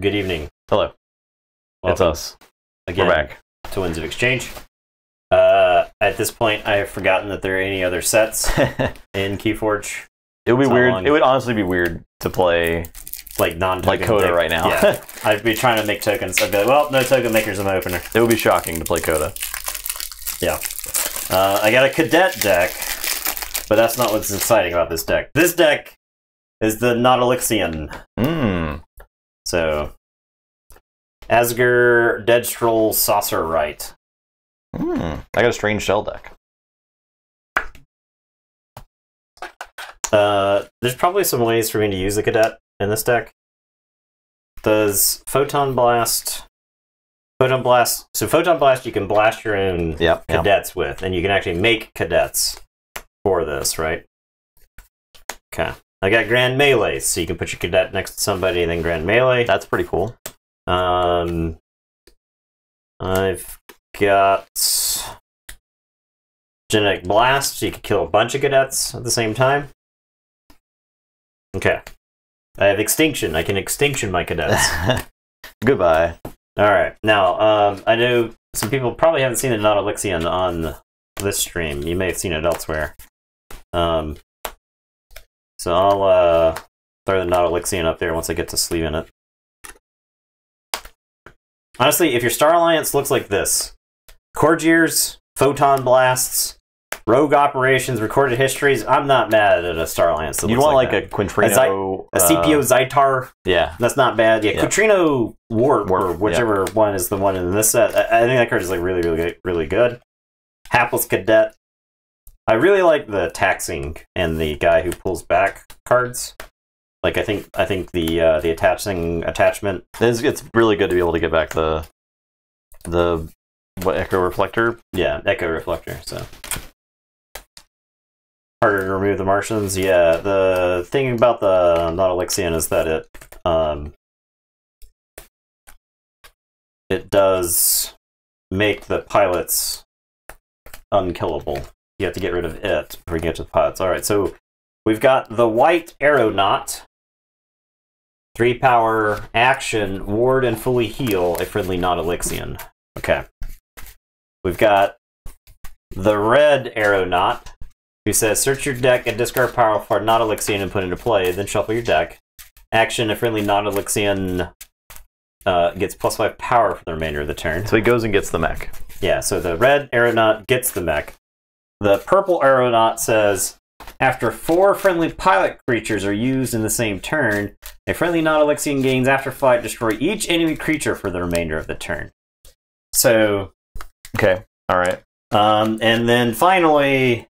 Good evening. Hello. It's Welcome us. again. We're back. To Winds of Exchange. At this point, I have forgotten that there are any other sets in Keyforge. It would be It's not weird. long. It would honestly be weird to play Like non-token. like Coda deck. right now. Yeah. I'd be trying to make tokens. I'd be like, well, no token makers in my opener. It would be shocking to play Coda. Yeah. I got a cadet deck, but that's not what's exciting about this deck. This deck is the Nautilixian. So, Asger, Deadstroll, Saucer Right. I got a strange shell deck. There's probably some ways for me to use the cadet in this deck. Does Photon Blast... So Photon Blast you can blast your own cadets with, and you can actually make cadets for this, right? Okay. I got Grand Melee, so you can put your cadet next to somebody and then Grand Melee. That's pretty cool. I've got Genetic Blast, so you can kill a bunch of cadets at the same time. Okay. I have Extinction. I can extinction my cadets. Goodbye. Alright. Now, I know some people probably haven't seen the Nautilixian on this stream. You may have seen it elsewhere. So I'll throw the Nautilixian up there once I get to sleeve in it. Honestly, if your Star Alliance looks like this, Courtiers, Photon Blasts, Rogue Operations, Recorded Histories, I'm not mad at a Star Alliance that You'd looks want like like that. a Quintrino... A CPO Zytar, yeah. that's not bad. Yeah, Quintrino Warp, or whichever one is the one in this set. I think that card is like really good. Hapless Cadet. I really like the Taxing and the guy who pulls back cards. Like I think the attachment. It's really good to be able to get back the Echo Reflector? Yeah, Echo Reflector, so. Harder to remove the Martians. Yeah, the thing about the Nautilixian is that it does make the pilots unkillable. You have to get rid of it before you get to the pilots. Alright, so we've got the White Aeronaut. 3 power, action, ward and fully heal a friendly Nautilixian. Okay. We've got the Red Aeronaut, who says, search your deck and discard power for Nautilixian and put into play, then shuffle your deck. Action, a friendly Nautilixian gets +5 power for the remainder of the turn. So he goes and gets the mech. Yeah, so the Red Aeronaut gets the mech. The Purple Aeronaut says, after 4 friendly pilot creatures are used in the same turn, a friendly Nautilixian gains after flight, destroy each enemy creature for the remainder of the turn. So... Okay, alright. And then finally,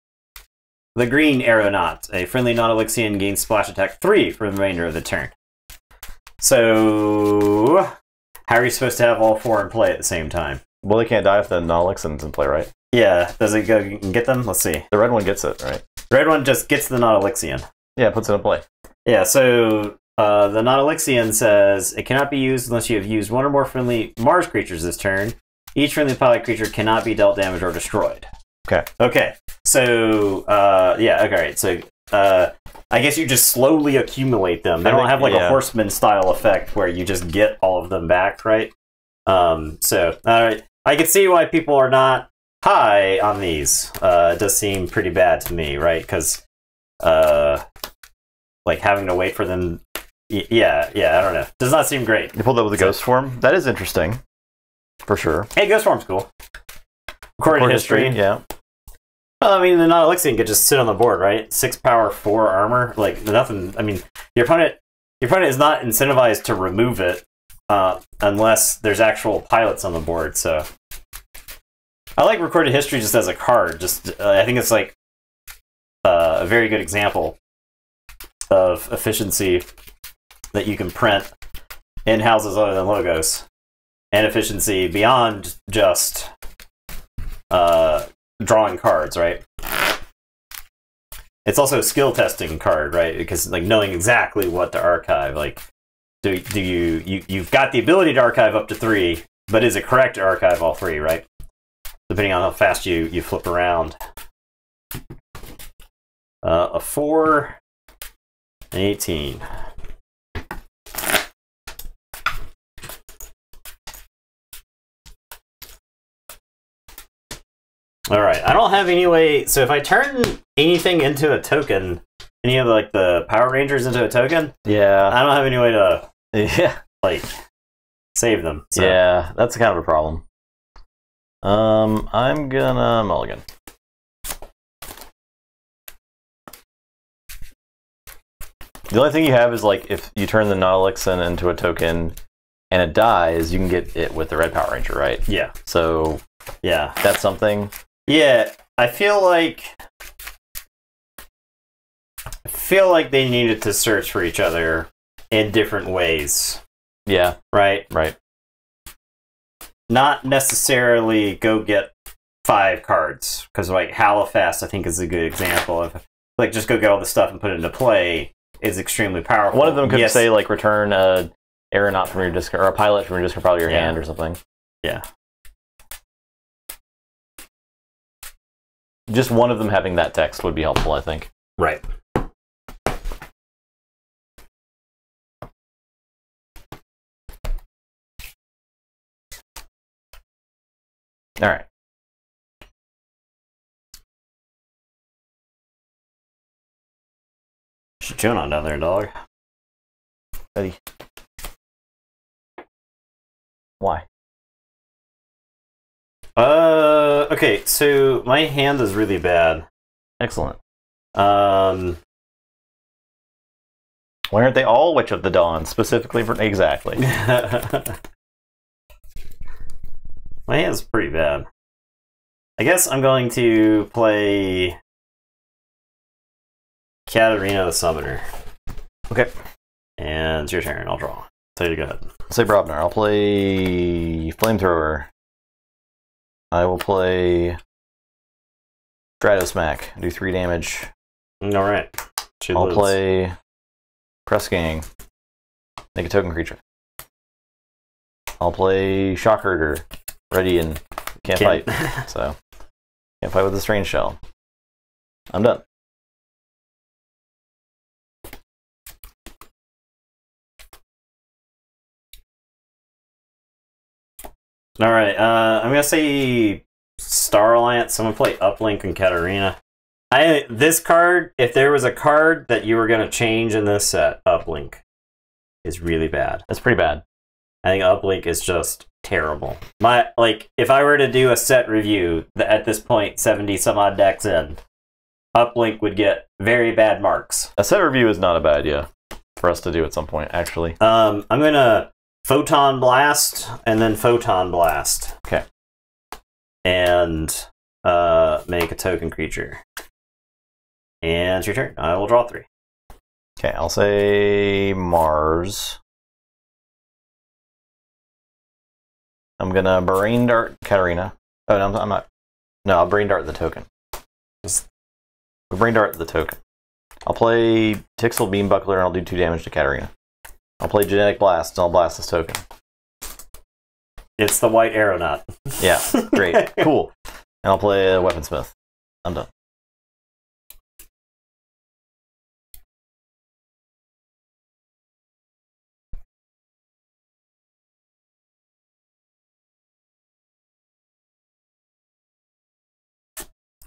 the Green Aeronaut. A friendly Nautilixian gains splash attack 3 for the remainder of the turn. So... how are you supposed to have all 4 in play at the same time? Well, they can't die if the Nautilixian's in play, right? Yeah, does it go and get them? Let's see. The red one gets it, right? The red one just gets the Nautilixian. Yeah, puts it in play. Yeah, so the Nautilixian says, it cannot be used unless you have used 1 or more friendly Mars creatures this turn. Each friendly pilot creature cannot be dealt damage or destroyed. Okay. Okay, so, yeah, okay, so I guess you just slowly accumulate them. They don't have like a Horseman style effect where you just get all of them back, right? So, I can see why people are not high on these. It does seem pretty bad to me, right? Because, like, having to wait for them... Yeah, I don't know. Does not seem great. You pulled that with a ghost form? That is interesting. For sure. Hey, ghost form's cool. Recorded history. Yeah. Well, I mean, the Nautilixian could just sit on the board, right? 6 power, 4 armor. Like, nothing... I mean, your opponent is not incentivized to remove it unless there's actual pilots on the board, so... I like Recorded History just as a card. Just I think it's like a very good example of efficiency that you can print in houses other than Logos, and efficiency beyond just drawing cards, right? It's also a skill testing card, right? Because like knowing exactly what to archive, like you've got the ability to archive up to 3, but is it correct to archive all 3, right? Depending on how fast you flip around. A 4, an 18. All right. I don't have any way. So if I turn anything into a token, any of like the Power Rangers into a token, Yeah. I don't have any way to Yeah. save them. So. Yeah, that's kind of a problem. I'm gonna mulligan. The only thing you have is like if you turn the Nautilus into a token and it dies, you can get it with the Red Power Ranger, right? Yeah. So yeah, that's something. Yeah, I feel like they needed to search for each other in different ways. Yeah. Right? Right. Not necessarily go get 5 cards, because like Halifax I think is a good example of like just go get all the stuff and put it into play is extremely powerful. One of them could say like return a aeronaut from your discard or a pilot from your discard pile of your hand or something. Yeah. Just one of them having that text would be helpful, I think. Right. All right. What you chewing on down there, dog? Eddie. Why? Okay, so my hand is really bad. Excellent. Why aren't they all Witch of the Dawn, specifically for... Exactly. My hand's pretty bad. I guess I'm going to play Katarina the Summoner. Okay. And it's your turn. I'll draw. So you go ahead. Say Brobnar. I'll play Flamethrower. I will play Stratosmack. Do 3 damage. Alright. I'll play Press Gang. Make a token creature. I'll play Shockherder. Ready and can't fight. So, can't fight with the Strange Shell. I'm done. Alright, I'm gonna say Star Alliance. I'm gonna play Uplink and Katarina. This card, if there was a card that you were gonna change in this set, Uplink is really bad. That's pretty bad. I think Uplink is just terrible. If I were to do a set review at this point, 70 some odd decks in, Uplink would get very bad marks. A set review is not a bad idea for us to do at some point, actually. I'm gonna Photon Blast and then Photon Blast. Okay. And make a token creature. And it's your turn. I will draw 3. Okay, I'll say Mars. I'm gonna Brain Dart Katarina. Oh, no, I'm not. No, I'll Brain Dart the token. Brain Dart the token. I'll play Tixel Beam Buckler and I'll do 2 damage to Katarina. I'll play Genetic Blast and I'll blast this token. It's the white aeronaut. Yeah, great. Cool. And I'll play a Weaponsmith. I'm done.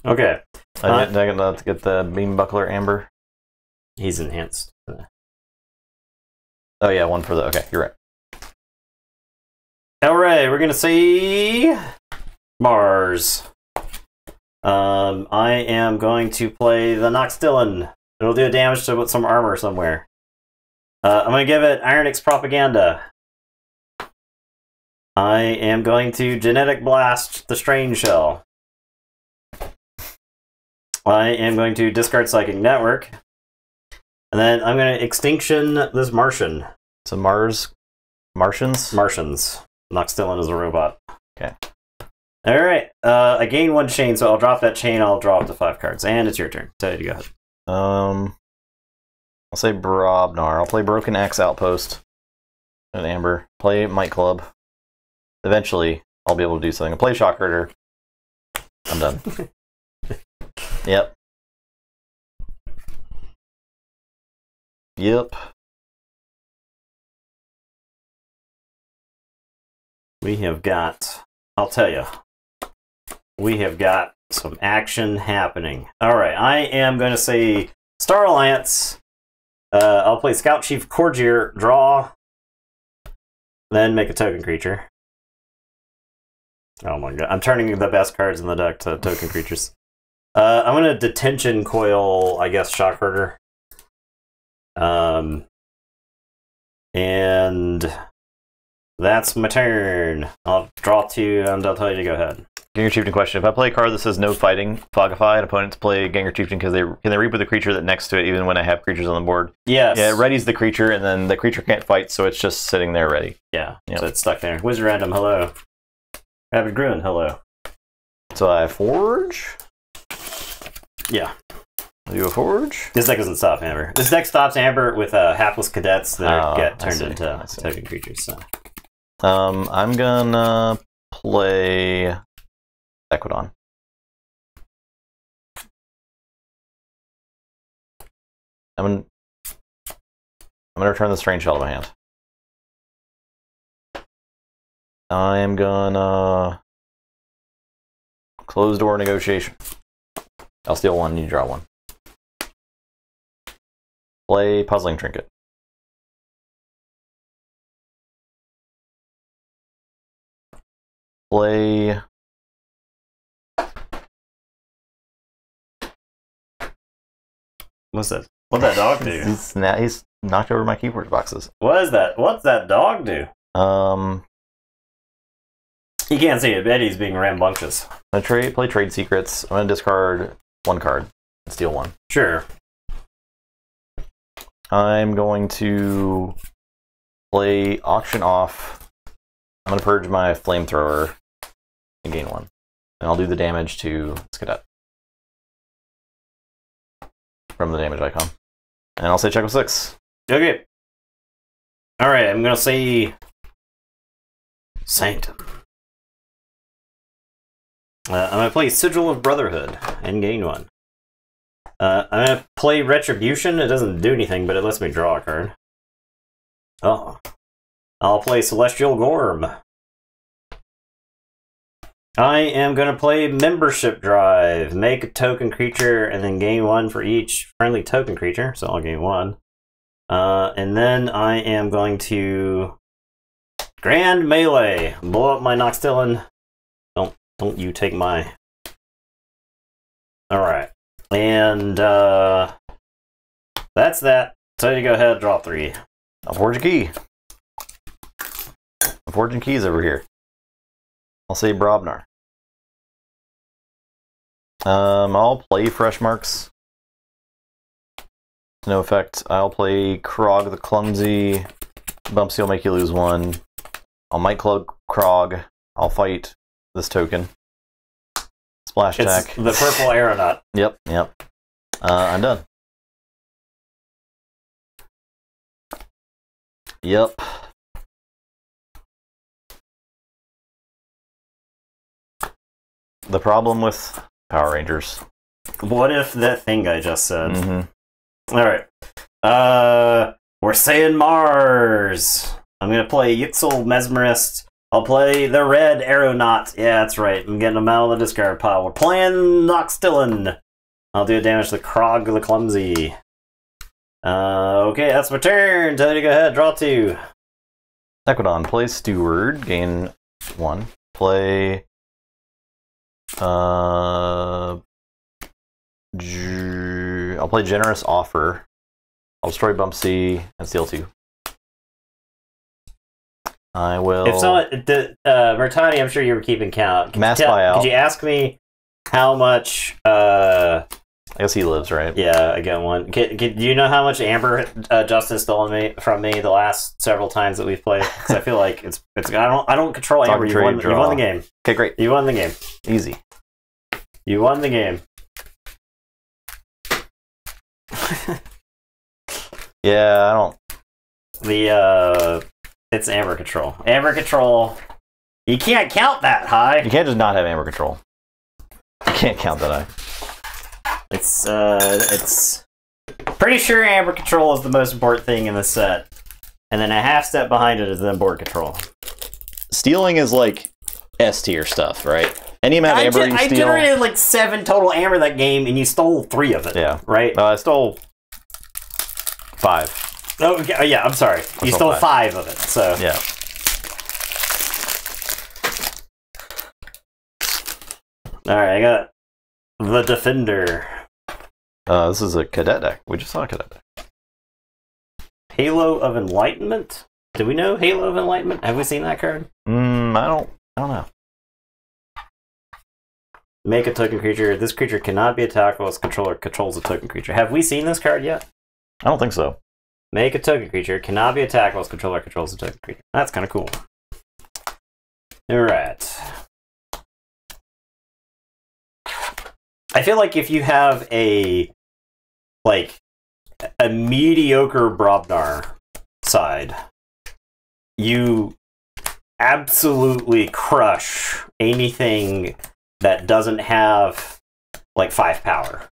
Okay. I didn't get the Beam Buckler Amber. He's enhanced. Oh yeah, one for the... Okay, you're right. Alright, we're gonna say Mars. I am going to play the Nox Dillon. It'll do damage to some armor somewhere. I'm gonna give it Ironix Propaganda. I am going to Genetic Blast the Strange Shell. I am going to discard Psychic Network. And then I'm going to Extinction this Martian. So Martians? Martians. Nox Dillon is a robot. Okay. Alright. I gain 1 chain, so I'll drop that chain. I'll draw up to 5 cards. And it's your turn. Tell you to go ahead. I'll say Brobnar. I'll play Broken Axe Outpost. An Amber. Play Might Club. Eventually, I'll be able to do something. I'll play Shockherder. I'm done. Yep. Yep. We have got, I'll tell you, we have got Some action happening. Alright, I am going to say Star Alliance. I'll play Scout Chief Courtier, draw, then make a token creature. Oh my god, I'm turning the best cards in the deck to token creatures. I'm going to Detention Coil, I guess, Shockherder. And that's my turn. I'll draw 2 and I'll tell you to go ahead. Ganger Chieftain question. If I play a card that says no fighting, Fogify, and opponents play Ganger Chieftain because can they reap with the creature that next to it even when I have creatures on the board? Yes. Yeah, it readies the creature and then the creature can't fight, so it's just sitting there ready. Yeah, yep. So it's stuck there. Wizard Random, hello. Rapid Gruin, hello. So I forge? Yeah. I'll do a forge? This deck doesn't stop Amber. This deck stops Amber with hapless cadets that get turned into see. token creatures. So. I'm gonna play Equidon. I'm gonna return the Strange Shell to my hand. I am gonna close door negotiation. I'll steal 1, you draw 1. Play Puzzling Trinket. Play... What's that? What'd that dog do? He's knocked over my Keyforge boxes. What is that? What's that dog do? You can't see it. Betty's being rambunctious. I play Trade Secrets. I'm gonna discard 1 card and steal 1. Sure. I'm going to play Auction Off. I'm gonna purge my Flamethrower and gain 1. And I'll do the damage to this cadet from the damage icon. And I'll say check with 6. Okay. Alright, I'm gonna say Sanctum. I'm gonna play Sigil of Brotherhood and gain 1. I'm gonna play Retribution. It doesn't do anything, but it lets me draw a card. Oh. I'll play Celestial Gorm. I am gonna play Membership Drive. Make a token creature and then gain 1 for each friendly token creature, so I'll gain 1. And then I am going to Grand Melee. Blow up my Noxtillin. Don't you take my... Alright. And, that's that. So you go ahead, draw 3. I'll forge a key. I'm forging keys over here. I'll say Brobnar. I'll play Fresh Marks. No effect. I'll play Krog the Clumsy. Bumpsy will make you lose 1. I'll Might Club Krog. I'll fight this token. Splash attack. It's the purple aeronaut. Yep. I'm done. Yep. The problem with Power Rangers. What if that thing I just said? Mm-hmm. Alright. We're saying Mars. I'm gonna play Yixel Mesmerist. I'll play the red aeronaut. Yeah, that's right. I'm getting them out of the discard pile. We're playing Noxtillin. I'll do damage to Krog the Clumsy. Okay, that's my turn. Tell you to go ahead. Draw 2. Equidon. Play Steward. Gain 1. Play... I'll play Generous Offer. I'll destroy Bumpsy and steal 2. I will... If someone... Bertani, I'm sure you were keeping count. Mass buyout. Could you ask me how much... I guess he lives, right? Yeah, I got 1. Do you know how much Amber Justin stolen from me the last several times that we've played? Because I feel like it's I don't control Amber. You won the game. Okay, great. You won the game. Easy. You won the game. Yeah, I don't... It's Amber Control. Amber Control. You can't count that high. You can't just not have Amber Control. You can't count that high. It's pretty sure Amber Control is the most important thing in the set. And then a half step behind it is then board control. Stealing is like S tier stuff, right? Any amount of amber you I steal. generated like 7 total amber that game, and you stole 3 of it. Yeah. Right? I stole 5. Oh, okay, yeah, I'm sorry. You stole 5 of it, so... Yeah. Alright, I got the Defender. This is a cadet deck. We just saw a cadet deck. Halo of Enlightenment? Do we know Halo of Enlightenment? Have we seen that card? I don't know. Make a token creature. This creature cannot be attacked while its controller controls a token creature. Have we seen this card yet? I don't think so. Make a token creature. Cannot be attacked while its controller controls a token creature. That's kind of cool. Alright. I feel like if you have a mediocre Brobnar side, you absolutely crush anything that doesn't have like 5 power.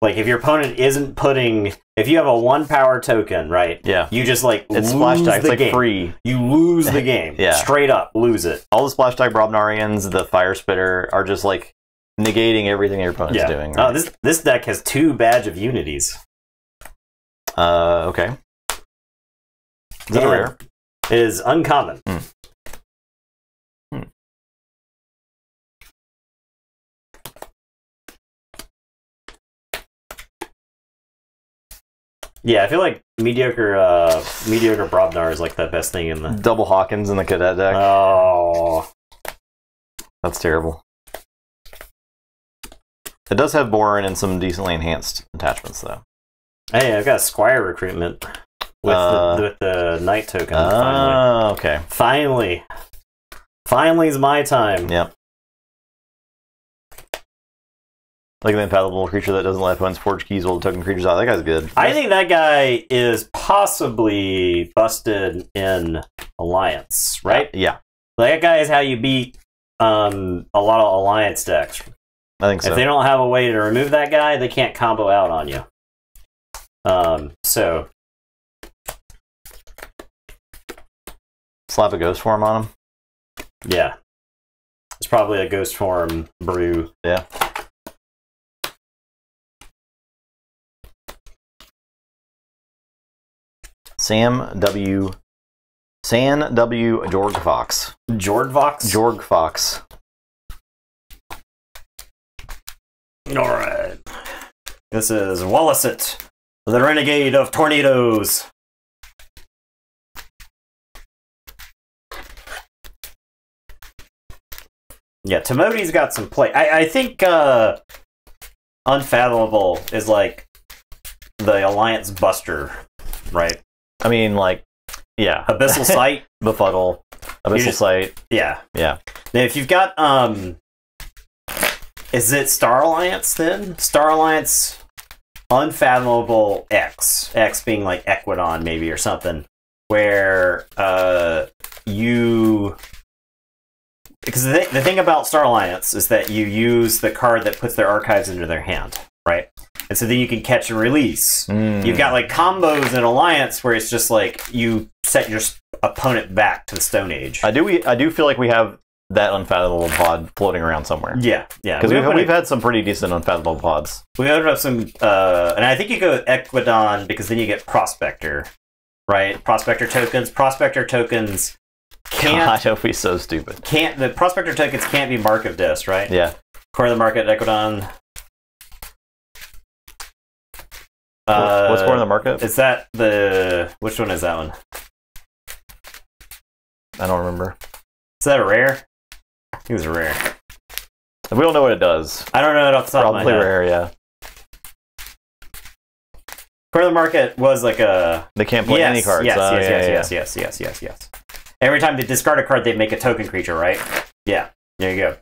Like if your opponent isn't putting, if you have a 1 power token, right? Yeah. You just like It's lose splash tag. It's the like game. free. You lose the game. Yeah. Straight up lose it. All the splash tag Brobnarians, the Fire Spitter, are just like negating everything your opponent's doing. Right? Oh, this deck has 2 Badge of Unities. Okay. Is it a rare? It is uncommon. Yeah, I feel like mediocre Brobnar is like the best thing in the... Double Hawkins in the cadet deck. Oh. That's terrible. It does have Borin and some decently enhanced attachments, though. Hey, I've got Squire recruitment with the Knight token. Oh, okay. Finally. Finally is my time. Yep. Like an unfathomable creature that doesn't let opponents forge keys while the token creature's out. That guy's good. I think that guy is possibly busted in Alliance, right? Yeah. That guy is how you beat a lot of Alliance decks. I think so. If they don't have a way to remove that guy, they can't combo out on you. So... Slap a ghost form on him? Yeah. It's probably a ghost form brew. Yeah. San W. Jorg Fox. Jordvox? Jorg Fox. Alright. This is Walliset, the Renegade of Tornadoes. Yeah, Timothy's got some play. I think Unfathomable is like the Alliance Buster, right? I mean, like, yeah. Abyssal Sight. Befuddle. Abyssal Sight. Yeah. Yeah. Now, if you've got, is it Star Alliance then? Star Alliance Unfathomable X. X being like Equidon maybe or something. Where you... Because the thing about Star Alliance is that you use the card that puts their archives into their hand, right? And so then you can catch and release. You've got like combos in Alliance where it's just like you set your opponent back to the Stone Age. I do feel like we have that Unfathomable pod floating around somewhere. Yeah, yeah. Because we've had some pretty decent Unfathomable pods. We opened up some, and I think you go with Equidon because then you get Prospector, right? Prospector tokens can't... God, it'll be so stupid. The Prospector tokens can't be Mark of Dis, right? Yeah. Core of the Market, Equidon. What's Core of the Market? Is that the... Which one is that one? I don't remember. Is that a rare? I think it's a rare. We don't know what it does. I don't know it off the top of my head. Probably rare, yeah. Core of the Market was like a... They can't play any cards. Yes. Every time they discard a card, they make a token creature, right? Yeah. There you go.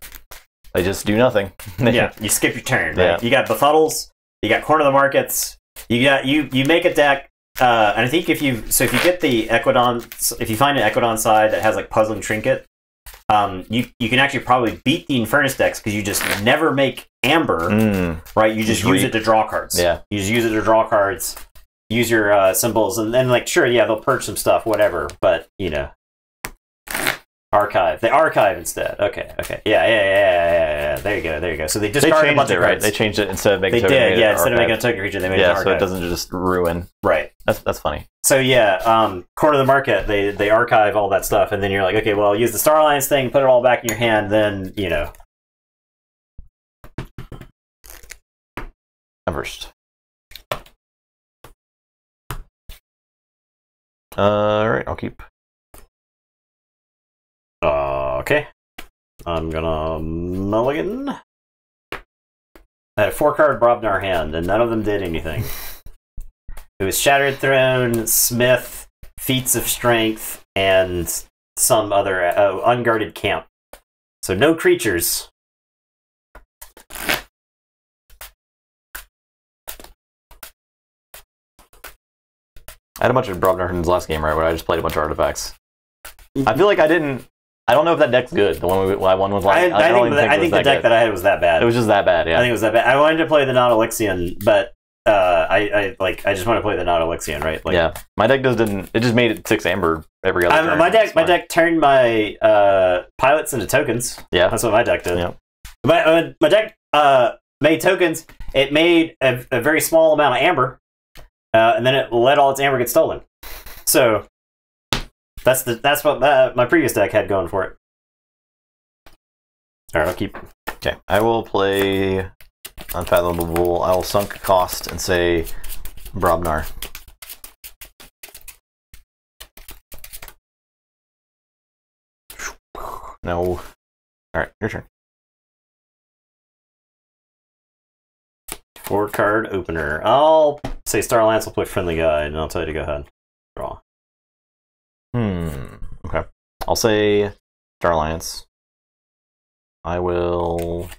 They just do nothing. Yeah. You skip your turn, right? Yeah. You got Befuddles. You got Corner of the Markets. You make a deck. And I think if you get the Equidon, if you find an Equidon side that has like Puzzling Trinket, you can actually probably beat the Infernus decks because you just never make Amber, right? You just use it to draw cards. Yeah. You just use it to draw cards. Use your symbols, and then like sure, yeah, they'll purge some stuff, whatever. But you know. Archive. They archive instead. Okay. Yeah. There you go. So they discard a bunch of cards. Right? They changed it instead of making. They did. Yeah. Instead of making a token creature, they made an archive. So it doesn't just ruin. Right. That's funny. So yeah, Court of the Market. They archive all that stuff, and then you're like, okay, well, use the Star Alliance thing, put it all back in your hand. Then First. All right, I'll keep. Okay. I'm gonna mulligan. I had a 4-card Brobnar hand, and none of them did anything. It was Shattered Throne, Smith, Feats of Strength, and some other Unguarded Camp. So no creatures. I had a bunch of Brobnar hands last game, right? Where I just played a bunch of artifacts. I feel like I didn't. I don't know if that deck's good. The one I won was like. I think the deck that I had was that bad. It was just that bad. Yeah. I think it was that bad. I wanted to play the non-Elixion, but I just want to play the non-Elixion, right? Like, yeah. My deck didn't. It just made it 6 amber every other turn. My deck turned my pilots into tokens. Yeah. That's what my deck did. Yeah. My deck made tokens. It made a very small amount of amber, and then it let all its amber get stolen. So. That's what my previous deck had going for it. All right, I'll keep. Okay, I will play Unfathomable. I will sunk cost and say Brobnar. No. All right, your turn. 4-card opener. I'll say Star Lance will play Friendly Guide, and I'll tell you to go ahead. Draw. Okay. I'll say Star Alliance. I will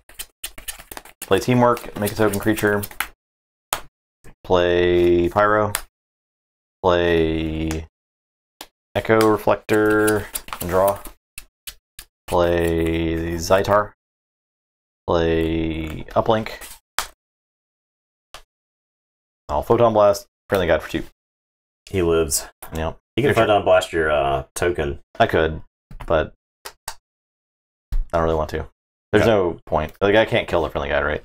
play Teamwork, make a token creature. Play Pyro. Play Echo Reflector and draw. Play Zytar. Play Uplink. I'll Photon Blast, Friendly Guide for 2. He lives. Yep. You can Photon Blast your token. I could, but I don't really want to. There's no point. Like, I can't kill the Friendly Guide, right?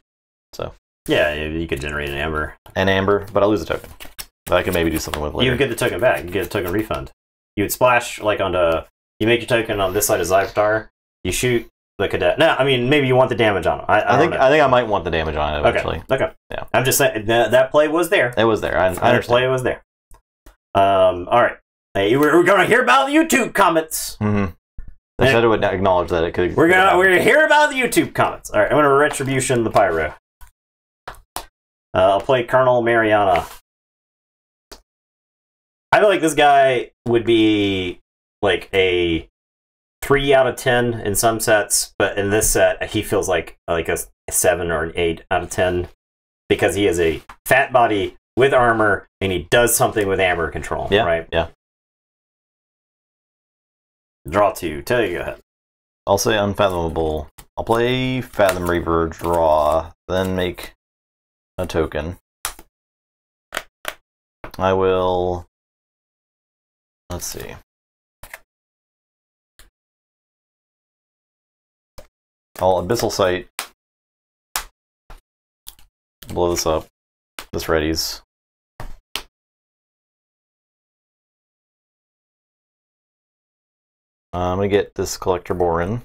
So. Yeah, you could generate an amber. An amber, but I'll lose a token. But I can maybe do something with it later. You would get the token back. You get a token refund. You would splash, like, onto... You make your token on this side of Zytar. You shoot the cadet. No, I mean, maybe you want the damage on it. I think I might want the damage on it eventually. Okay. Yeah. I'm just saying, that play was there. It was there. I understand. That play was there. All right. Hey, we're going to hear about the YouTube comments. Mm-hmm. I should have acknowledged that it could. We're gonna hear about the YouTube comments. All right, I'm gonna Retribution the Pyro. I'll play Colonel Mariana. I feel like this guy would be like a 3 out of 10 in some sets, but in this set, he feels like a 7 or an 8 out of 10 because he is a fat body with armor and he does something with amber control. Yeah, right. Yeah. Draw 2. Tell you, go ahead. I'll say Unfathomable. I'll play Fathom Reaver, draw, then make a token. I will... Let's see. I'll Abyssal Sight. Blow this up. This readies. I'm going to get this Collector Borin,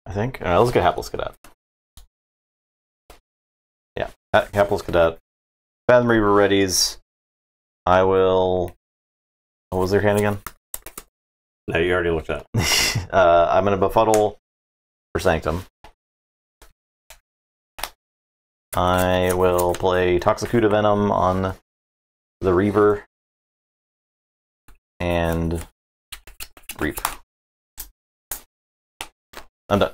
I think. All right, let's get Hapless Cadet. Yeah, Hapless Cadet. Fathom Reaver readies. I will... What was their hand again? No, you already looked at it. I'm going to Befuddle for Sanctum. I will play Toxicuda Venom on the Reaver. And... Reap. I'm done.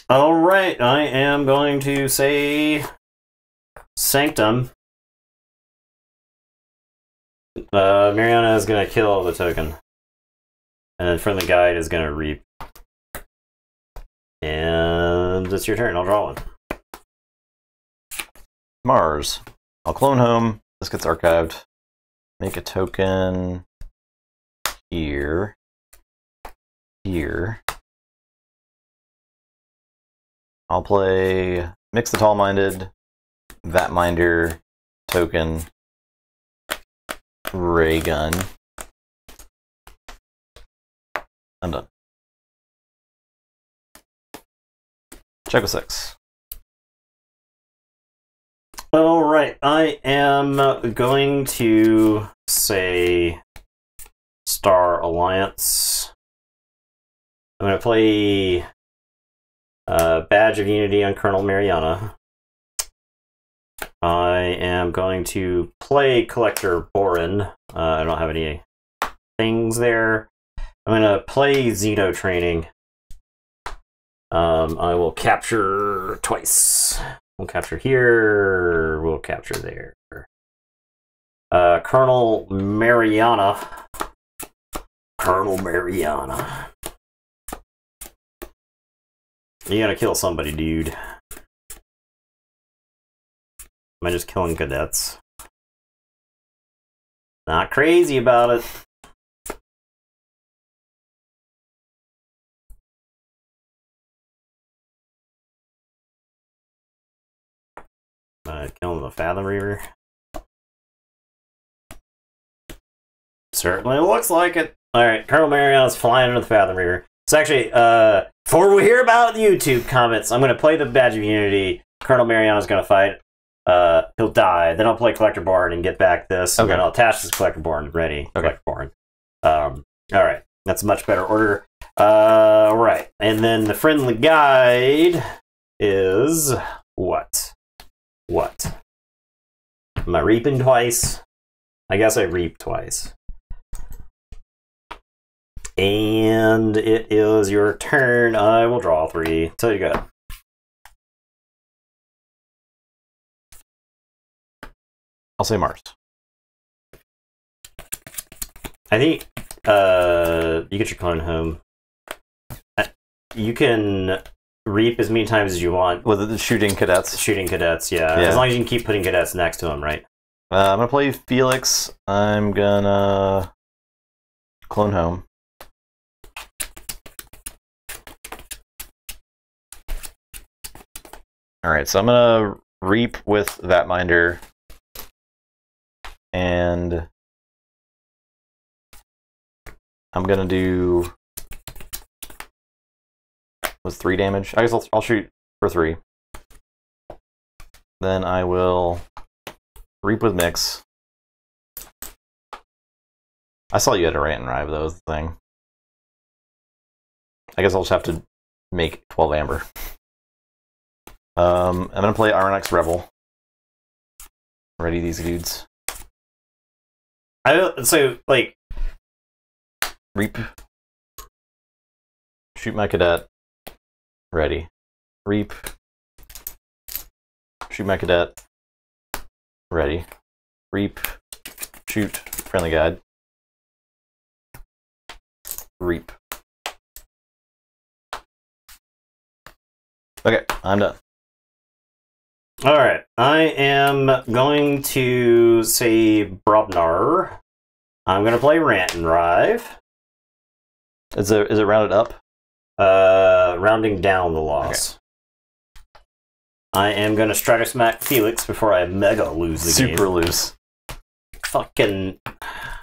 All right, I am going to say Sanctum. Mariana is going to kill the token. And then Friendly Guide is going to reap. And it's your turn. I'll draw one. Mars. I'll clone home. This gets archived. Make a token. here, here. I'll play Mix the Tall-Minded, Vat Minder, Token, Ray Gun. I'm done. Check with 6. All right, I am going to say Star Alliance. I'm going to play Badge of Unity on Colonel Mariana. I am going to play Collector Borin. I don't have any things there. I'm going to play Xeno Training. I will capture twice. We'll capture here. We'll capture there. Colonel Mariana. Colonel Mariana. You gotta kill somebody, dude. Am I just killing cadets? Not crazy about it. Killing the Fathom Reaver. Certainly looks like it. Alright, Colonel Mariana's flying into the Fathom Reaver. So actually, before we hear about the YouTube comments, I'm going to play the Badge of Unity. Colonel Mariana's going to fight. He'll die. Then I'll play Collector Borin and get back this. And then I'll attach this Collector Borin. Ready. Okay. Collector Borin. Alright. That's a much better order. Right. And then the friendly guide is what? What? Am I reaping twice? I guess I reap twice. And it is your turn. I will draw 3. So you go. I'll say Mars. I think you get your clone home. You can reap as many times as you want. With the shooting cadets? Shooting cadets, yeah. As long as you can keep putting cadets next to them, right? I'm going to play Felix. I'm going to clone home. Alright, so I'm going to reap with that Minder. And I'm going to do... was 3 damage? I guess I'll shoot for 3. Then I will reap with Mix. I saw you had a Rant and Rive, though, was the thing. I guess I'll just have to make 12 Amber. I'm going to play Ironix Rebel. Ready these dudes. So, like... Reap. Shoot my cadet. Ready. Reap. Shoot my cadet. Ready. Reap. Shoot. Friendly guide. Reap. Okay, I'm done. Alright, I am going to say Brobnar. I'm going to play Rant and Rive. Is it rounded up? Rounding down the loss. Okay. I am going to Stratosmack Felix before I mega lose the game. Super lose. Fucking...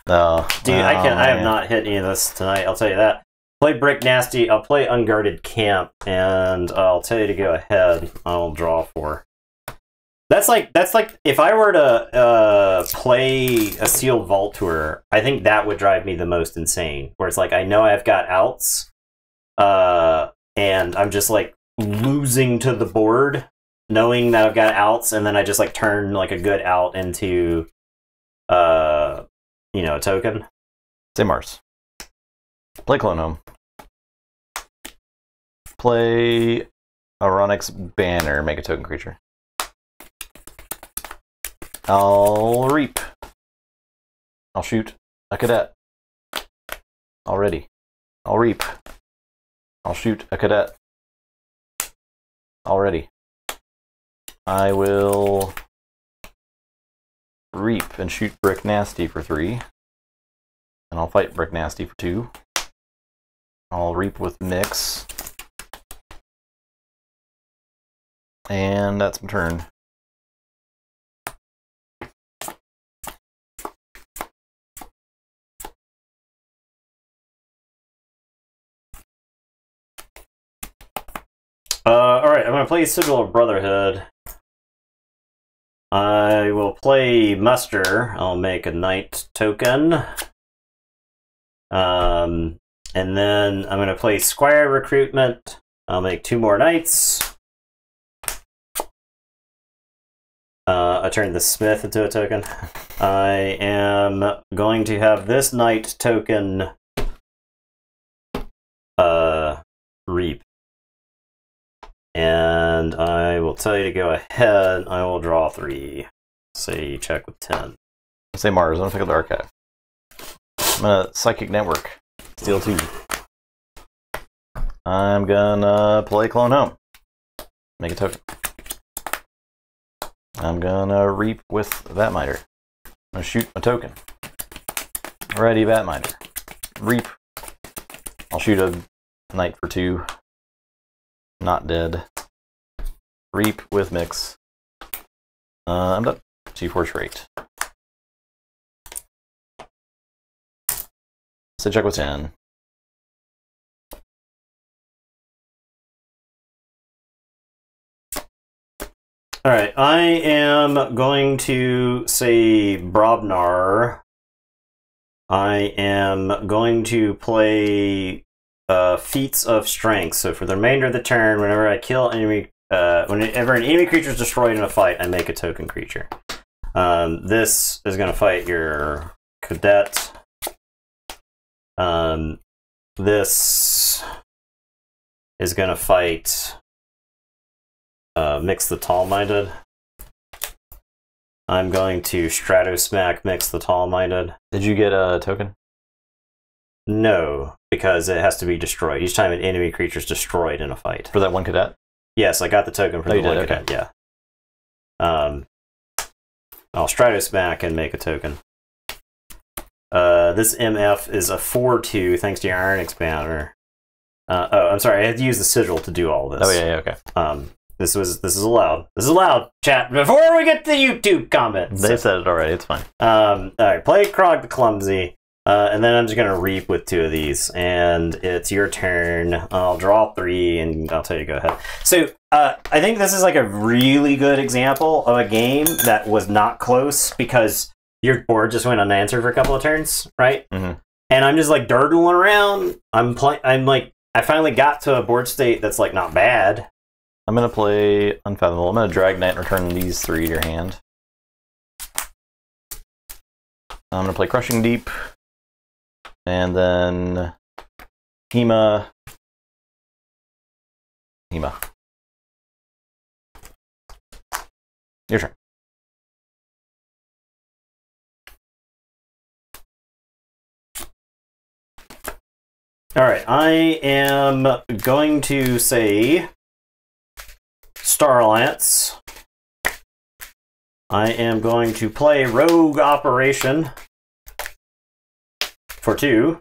No. Dude, I have not hit any of this tonight, I'll tell you that. Play Brick Nasty, I'll play Unguarded Camp, and I'll tell you to go ahead. I'll draw 4. That's like if I were to play a sealed vault tour, I think that would drive me the most insane. Where it's like I know I've got outs, and I'm just like losing to the board, knowing that I've got outs, and then I just like turn like a good out into, a token. Say Mars. Play Clone Home. Play Ironix Banner. Make a token creature. I'll reap. I'll shoot a cadet. Already. I'll reap. I'll shoot a cadet. Already. I will reap and shoot Brick Nasty for 3. And I'll fight Brick Nasty for 2. I'll reap with Mix. And that's my turn. Alright, I'm going to play Sigil of Brotherhood. I will play Muster. I'll make a Knight token. And then I'm going to play Squire Recruitment. I'll make 2 more Knights. I turned the Smith into a token. I am going to have this Knight token reap. And I will tell you to go ahead. I will draw 3. Say check with 10. Say Mars, I'm gonna pick up the archive. I'm gonna Psychic Network. Steal 2. I'm gonna play Clone Home. Make a token. I'm gonna reap with Vatminder. I'm gonna shoot a token. Ready, Vatminder. Reap. I'll shoot a Knight for 2. Not dead. Reap with Mix. I'm done. Keyforge rate. So check with 10. Alright, I am going to say Brobnar. I am going to play Feats of Strength. So for the remainder of the turn, whenever I kill enemy, whenever an enemy creature is destroyed in a fight, I make a token creature. This is going to fight your Cadet. This is going to fight Mix the Tall-Minded. I'm going to Stratosmack Mix the Tall-Minded. Did you get a token? No, because it has to be destroyed. Each time an enemy creature is destroyed in a fight. For that one Cadet? Yes, I got the token for the one Cadet, yeah. I'll Stratosmack and make a token. This MF is a 4/2 thanks to your Iron Expander. Oh, I'm sorry, I had to use the sigil to do all this. Oh yeah, okay. This is allowed. This is allowed, chat. Before we get to the YouTube comments. They said it already, it's fine. Alright, play Krog the Clumsy. And then I'm just gonna reap with 2 of these. And it's your turn. I'll draw 3 and I'll tell you to go ahead. So I think this is like a really good example of a game that was not close because your board just went unanswered for a couple of turns, right? Mm-hmm. And I'm just like durdling around. I'm like, I finally got to a board state that's like not bad. I'm gonna play Unfathomable. I'm gonna Drag Knight and return these 3 to your hand. I'm gonna play Crushing Deep. And then Hema. Your turn. Alright, I am going to say Star Alliance. I am going to play Rogue Operation for 2.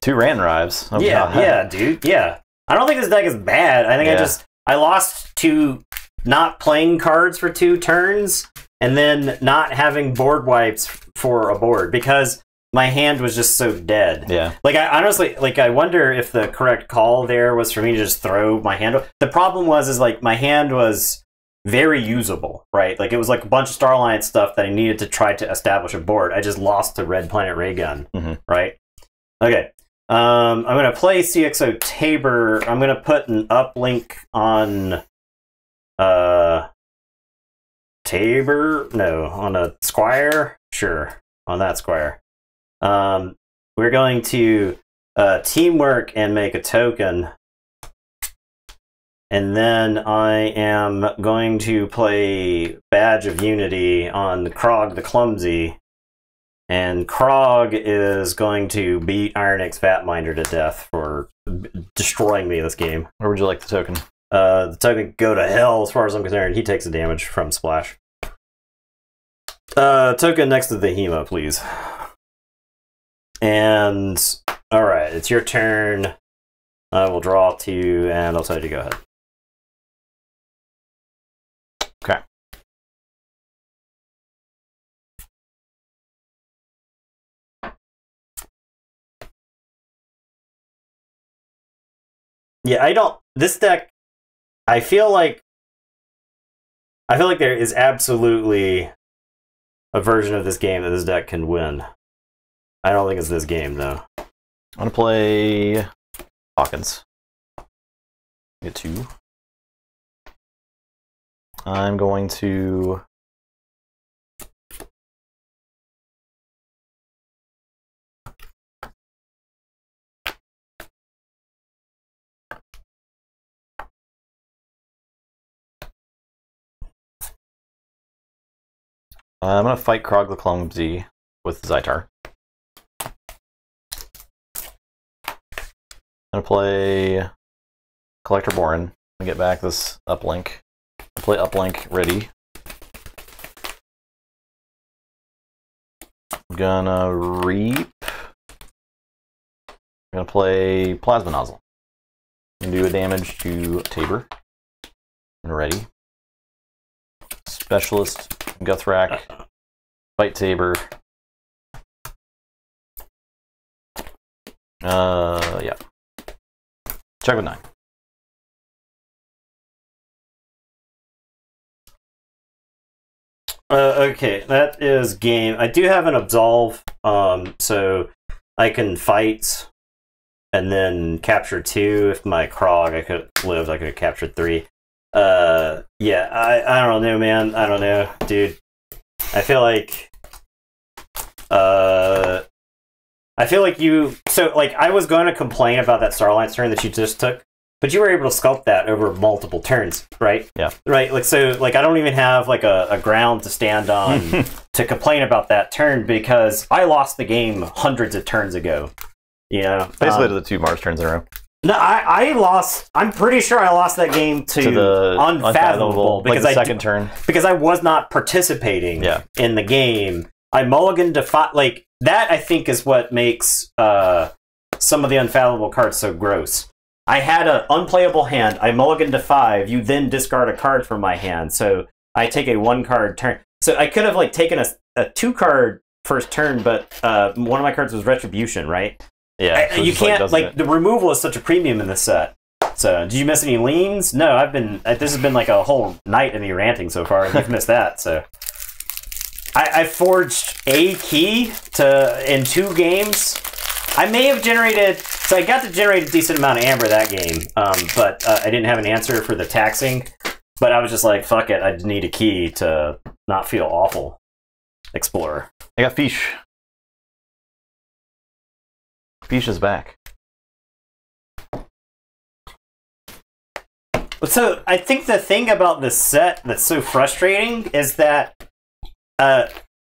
2 Rand Rives. Oh, yeah, God. yeah, dude, yeah. I don't think this deck is bad. I think I lost to not playing cards for 2 turns and then not having board wipes for a board because my hand was just so dead. Yeah. Like, I honestly, like, I wonder if the correct call there was for me to just throw my hand. The problem is like, my hand was very usable, right? Like, it was like a bunch of Star Alliance stuff that I needed to try to establish a board. I just lost to Red Planet Raygun, right? Okay. I'm going to play CXO Tabor. I'm going to put an uplink on Tabor? No, on a Squire? Sure, on that Squire. We're going to teamwork and make a token. And then I am going to play Badge of Unity on Krog the Clumsy. And Krog is going to beat Ironix Vatminder to death for destroying me this game. Where would you like the token? The token go to hell as far as I'm concerned. He takes the damage from Splash. Token next to the Hema, please. And all right, it's your turn. I will draw 2, and I'll tell you to go ahead. Okay. Yeah, I don't. This deck, I feel like there is absolutely a version of this game that this deck can win. I don't think it's this game though. I'm gonna play Hawkins. Get 2. I'm going to fight Krog the Clumsy with Zytar. I'm gonna play Collector Borin and get back this uplink. I'll play uplink ready. I'm gonna reap. I'm gonna play Plasma Nozzle. And do a damage to Tabor. And ready. Specialist, Guthrak, fight Tabor. Yeah. Check with 9. Okay, that is game. I do have an Absolve, so I can fight and then capture 2. If my Krog I could lived, I could have captured 3. Yeah, I don't know, man. I don't know, dude. I feel like you. So, like, I was going to complain about that Starline's turn that you just took, but you were able to sculpt that over multiple turns, right? Yeah. Right. Like, so, like, I don't even have like a ground to stand on to complain about that turn because I lost the game hundreds of turns ago. You know, basically to the 2 Mars turns in a row. No, I lost. I'm pretty sure I lost that game to the Unfathomable because like the second turn. Because I was not participating in the game. I mulliganed to like that. I think is what makes some of the Unfathomable cards so gross. I had an unplayable hand. I mulliganed to 5. You then discard a card from my hand, so I take a 1-card turn. So I could have like taken a 2-card first turn, but one of my cards was Retribution, right? Yeah, so you can't like the removal is such a premium in this set. So, did you miss any leans? No, I've been. This has been like a whole night of me ranting so far, and you've missed that. So, I forged a key in 2 games. I may have generated. So I got to generate a decent amount of amber that game, but I didn't have an answer for the taxing. But I was just like, fuck it, I need a key to not feel awful. Explorer. I got Fish. Fish is back. So I think the thing about this set that's so frustrating is that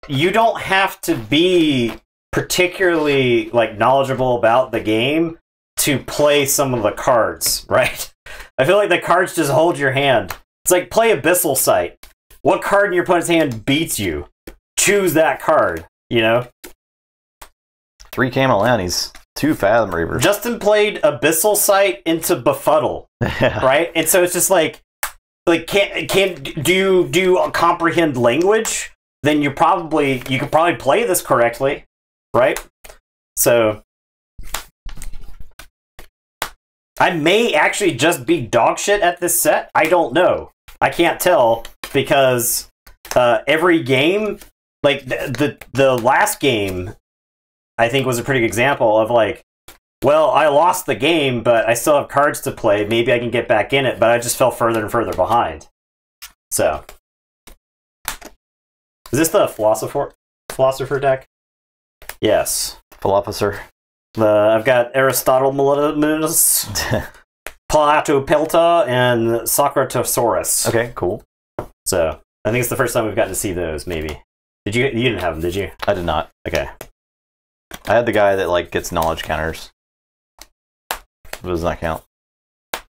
you don't have to be particularly like knowledgeable about the game to play some of the cards, right? I feel like the cards just hold your hand. It's like play Abyssal Sight. What card in your opponent's hand beats you? Choose that card, you know? 3 Camelannies, 2 Fathom Reavers. Justin played Abyssal Sight into Befuddle, right? And so it's just like do you comprehend language? Then you could probably play this correctly, right? So I may actually just be dog shit at this set. I don't know. I can't tell because every game, like the last game, I think was a pretty good example of like, well, I lost the game, but I still have cards to play. Maybe I can get back in it, but I just fell further and further behind. So, is this the philosopher deck? Yes. Philosopher. I've got Aristotle Melimus, Plato Pelta, and Socratosaurus. Okay, cool. So I think it's the first time we've gotten to see those. Maybe you didn't have them, did you? I did not. Okay. I had the guy that like gets knowledge counters. What does that count? I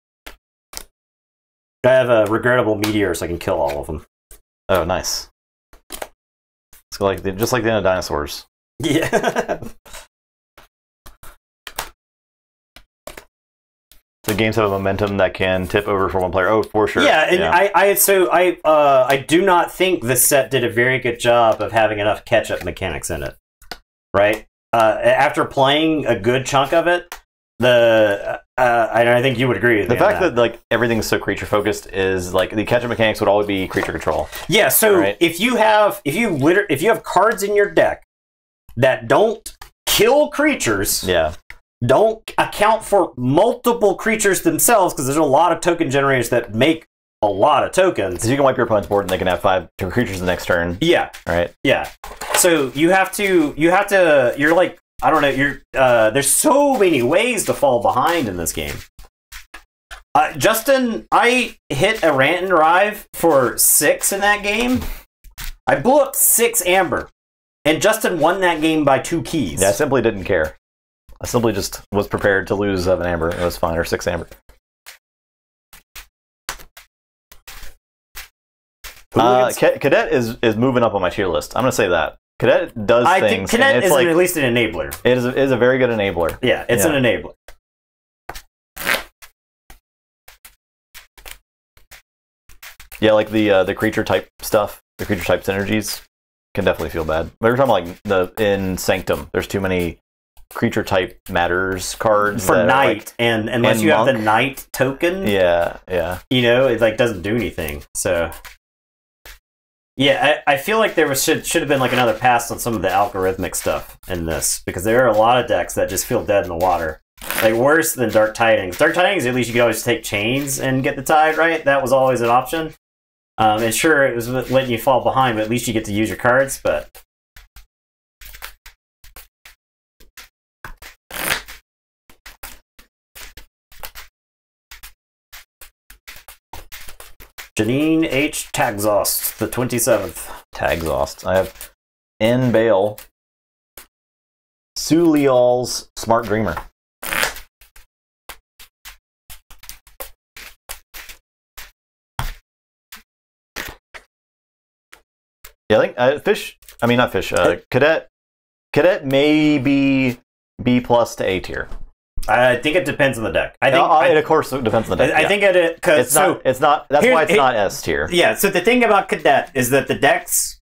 have a regrettable meteor, so I can kill all of them. Oh, nice. just like the end of dinosaurs. Yeah. The games have a momentum that can tip over for one player. Oh, for sure. Yeah, and I do not think this set did a very good job of having enough catch-up mechanics in it. Right? After playing a good chunk of it, I think you would agree with the me on fact that like everything's so creature focused is like the catch-up mechanics would always be creature control. Yeah, so right? if you have cards in your deck that don't kill creatures, don't account for multiple creatures themselves, because there's a lot of token generators that make a lot of tokens. Because you can wipe your opponent's board and they can have 5 creatures the next turn. Yeah. Right? Yeah. So you're like, I don't know, there's so many ways to fall behind in this game. Justin, I hit a rant and rive for 6 in that game. I blew up 6 amber. And Justin won that game by 2 keys. Yeah, I simply didn't care. I simply just was prepared to lose 7 amber. It was fine, or 6 amber. Cadet is moving up on my tier list. I'm going to say that. Cadet does things. I think Cadet is at least an enabler. It is a very good enabler. Yeah, it's an enabler. Yeah, like the creature type stuff, the creature type synergies can definitely feel bad. But we're talking like in Sanctum, there's too many creature type matters cards for knight, and unless you have the knight token, you know, it like doesn't do anything. So yeah, I feel like there should have been like another pass on some of the algorithmic stuff in this, because there are a lot of decks that just feel dead in the water. Like worse than Dark Tidings. Dark Tidings, at least you could always take chains and get the tide right. That was always an option. And sure, it was letting you fall behind, but at least you get to use your cards. But Janine H. Tagzost, the 27th. Tagzost. I have N. Bale, Sulial's Smart Dreamer. Yeah, I think Cadet may be B+ to A tier. I think it depends on the deck. I think it of course it depends on the deck. I think it because it's not. That's why it's not S tier. Yeah. So the thing about Cadet is that the decks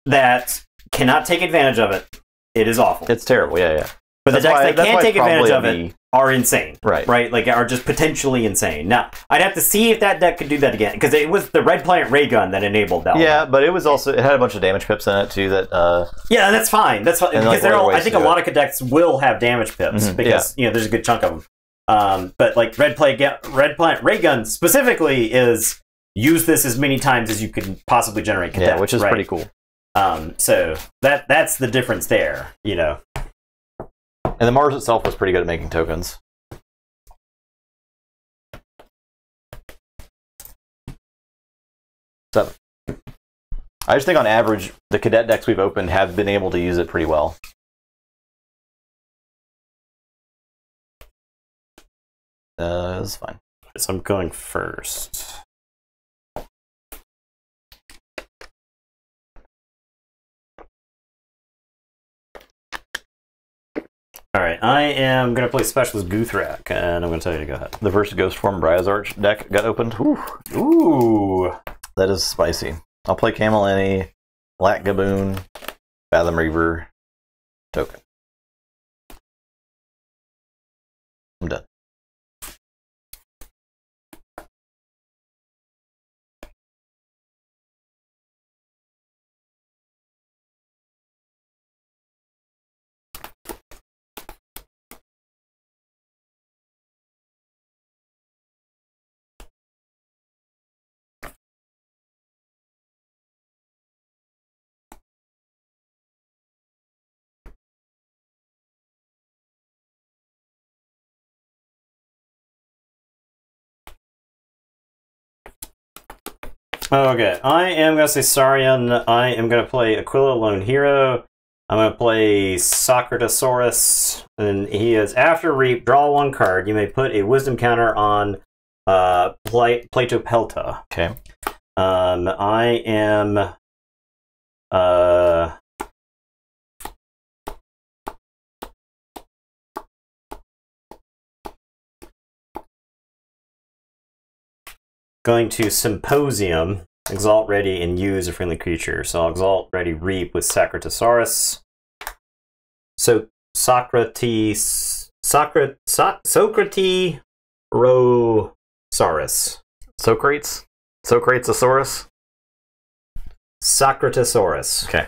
that cannot take advantage of it, it is awful. It's terrible. Yeah. But the decks that can take advantage of it are insane. Right. Like, are just potentially insane. Now, I'd have to see if that deck could do that again, because it was the Red Planet Ray Gun that enabled that. Yeah, but it was also, it had a bunch of damage pips in it, too, that... yeah, that's fine. That's fine. Because I think a lot of decks will have damage pips, because, you know, there's a good chunk of them. But, like, Red Planet Ray Gun specifically is use this as many times as you can possibly generate cadets, which is pretty cool. So, that's the difference there, you know. And the Mars itself was pretty good at making tokens. So, I just think on average, the Cadet decks we've opened have been able to use it pretty well. That's fine. So I'm going first. All right, I am going to play Specialist Guthrak, and I'm going to tell you to go ahead. The first Ghost Form Briazarch deck got opened. Ooh. That is spicy. I'll play Camelini, Black Gaboon, Fathom Reaver, token. I'm done. Okay, I am going to say Saurian. I am going to play Aquila Lone Hero. I'm going to play Socratosaurus. And he is, after Reap, draw 1 card. You may put a Wisdom counter on Platopelta. Okay. I am going to Symposium, exalt ready, and use a friendly creature. So I'll exalt ready reap with Sacratosaurus. So Socrates Rosaurus. Socratesaurus? Socratosaurus. Okay.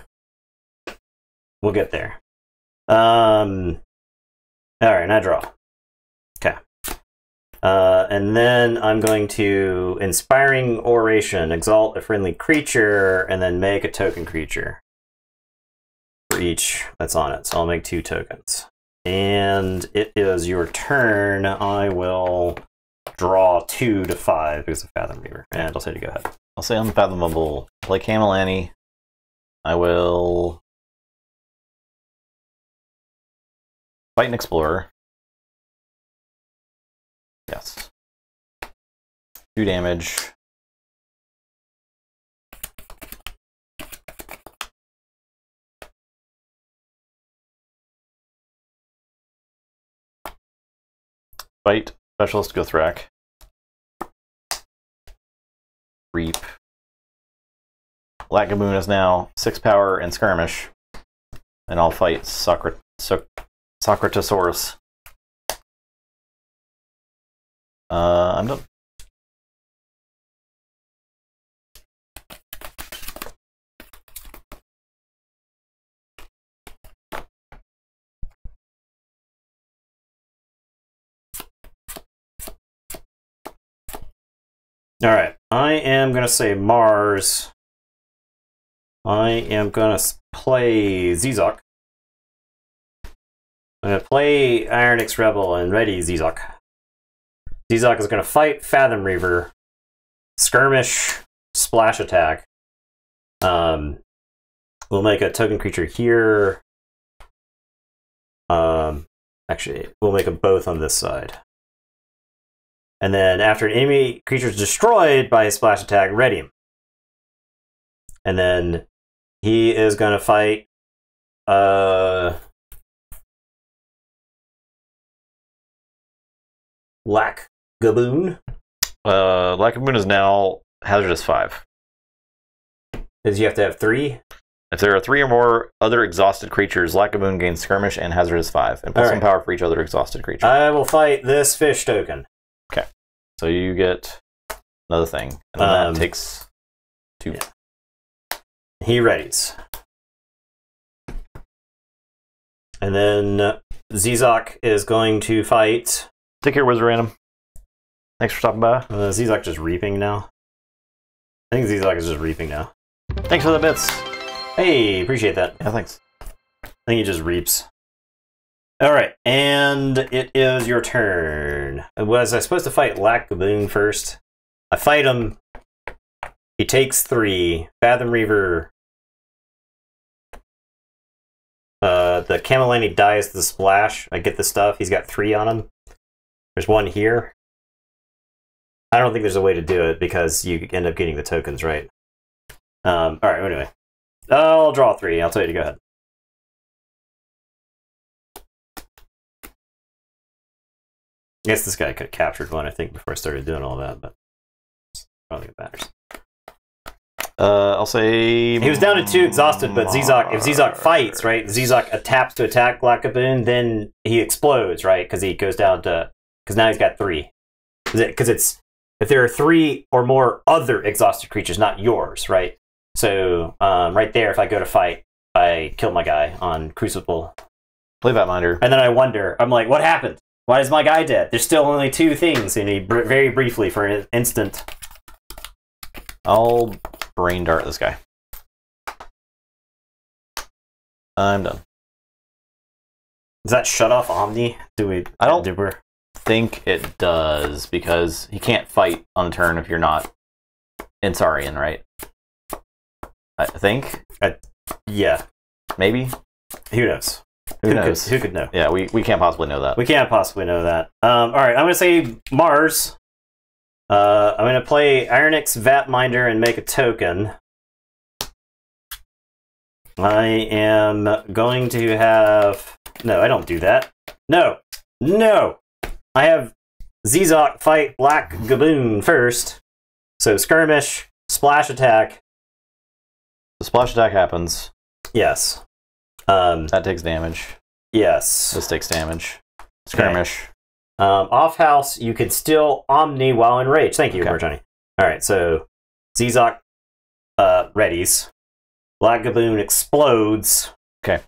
We'll get there. Alright, and I draw. Okay. And then I'm going to Inspiring Oration, exalt a friendly creature, and then make a token creature for each that's on it. So I'll make 2 tokens. And it is your turn. I will draw 2 to 5 because of Fathom Reaver. And I'll say to go ahead. I'll say Unfathomable. Play Camel Annie. I will fight an Explorer. Yes. 2 damage. Fight Specialist Gothrak. Reap. Black Gaboon is now 6 power and skirmish. And I'll fight Socratosaurus. I'm done. Alright, I am going to say Mars. I am going to play Zizok. I'm going to play Ironix Rebel and ready Zizok. Zizok is going to fight Fathom Reaver, skirmish, splash attack. We'll make a token creature here. Actually, we'll make them both on this side. And then after an enemy creature is destroyed by a splash attack, ready him. And then he is going to fight Lack Gaboon. Black Gaboon is now Hazardous 5. Because you have to have 3? If there are 3 or more other exhausted creatures, Black Gaboon gains Skirmish and Hazardous 5, and plus 1 power for each other exhausted creature. I will fight this fish token. Okay. So you get another thing. And then that takes 2. Yeah. He readies. And then Zizok is going to fight. Take care, Wizard Random. Thanks for stopping by. Zizok just reaping now. I think Zizok is just reaping now. Thanks for the bits. Hey, appreciate that. Yeah, thanks. I think he just reaps. Alright, and it is your turn. Was I supposed to fight Lack Gaboon first? I fight him. He takes 3. Fathom Reaver. The Camelani dies to the splash. I get the stuff. He's got 3 on him. There's 1 here. I don't think there's a way to do it because you end up getting the tokens, right? Alright, anyway. I'll draw 3. I'll tell you to go ahead. I guess this guy could have captured 1, I think, before I started doing all that, but I don't think it matters. I'll say... He was down to 2 exhausted, but Zizok, if Zizok fights, right, Zizok taps to attack Black Gaboon, then he explodes, right, because he goes down to... Because now he's got 3. Because it's... If there are 3 or more other exhausted creatures, not yours, right? So, right there, if I go to fight, I kill my guy on Crucible. Play Vatminder. And then I wonder, I'm like, what happened? Why is my guy dead? There's still only 2 things, and he very briefly, for an instant. I'll Brain Dart this guy. I'm done. Does that shut off Omni? I don't think it does, because he can't fight on turn if you're not Insarian, right? I think. Yeah. Maybe? Who knows? Who knows? Who could know? Yeah, we can't possibly know that. We can't possibly know that. Alright, I'm going to say Mars. I'm going to play Ironix Vatminder and make a token. I am going to have... No, I don't do that. No! No! I have Zizok fight Black Gaboon first. So skirmish, splash attack. The splash attack happens. Yes. That takes damage. Yes. This takes damage. Skirmish. Okay. Off house, you can still Omni while enraged. Thank you, Okay. Johnny. Alright, so Zizok readies. Black Gaboon explodes. Okay.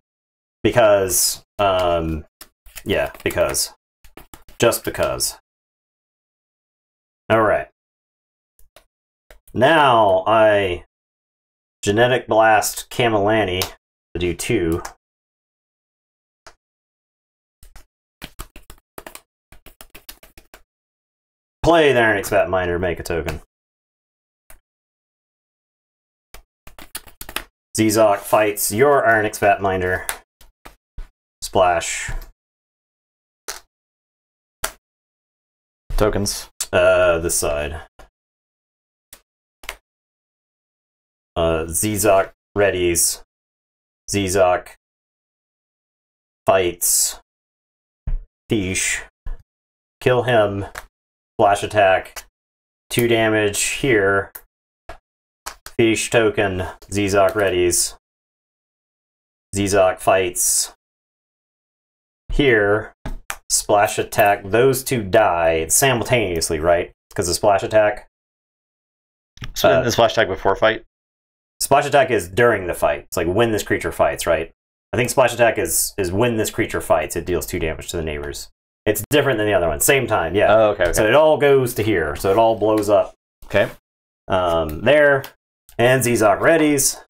Because, yeah, because. Just because. Alright. Now I Genetic Blast Camilani to do 2. Play the Iron Expat Miner, make a token. Zizok fights your Iron Expat Miner. Splash. Tokens. This side. Zizok readies. Zizok fights Fish. Kill him. Flash attack. 2 damage here. Fish token. Zizok readies. Zizok fights here. Splash attack. Those 2 die simultaneously, right? Because the splash attack. So the splash attack before fight? Splash attack is during the fight. It's like when this creature fights, right? I think splash attack is when this creature fights. It deals 2 damage to the neighbors. It's different than the other one. Same time, yeah. Oh, okay. So it all goes to here. So it all blows up. Okay. There. And Zizok readies.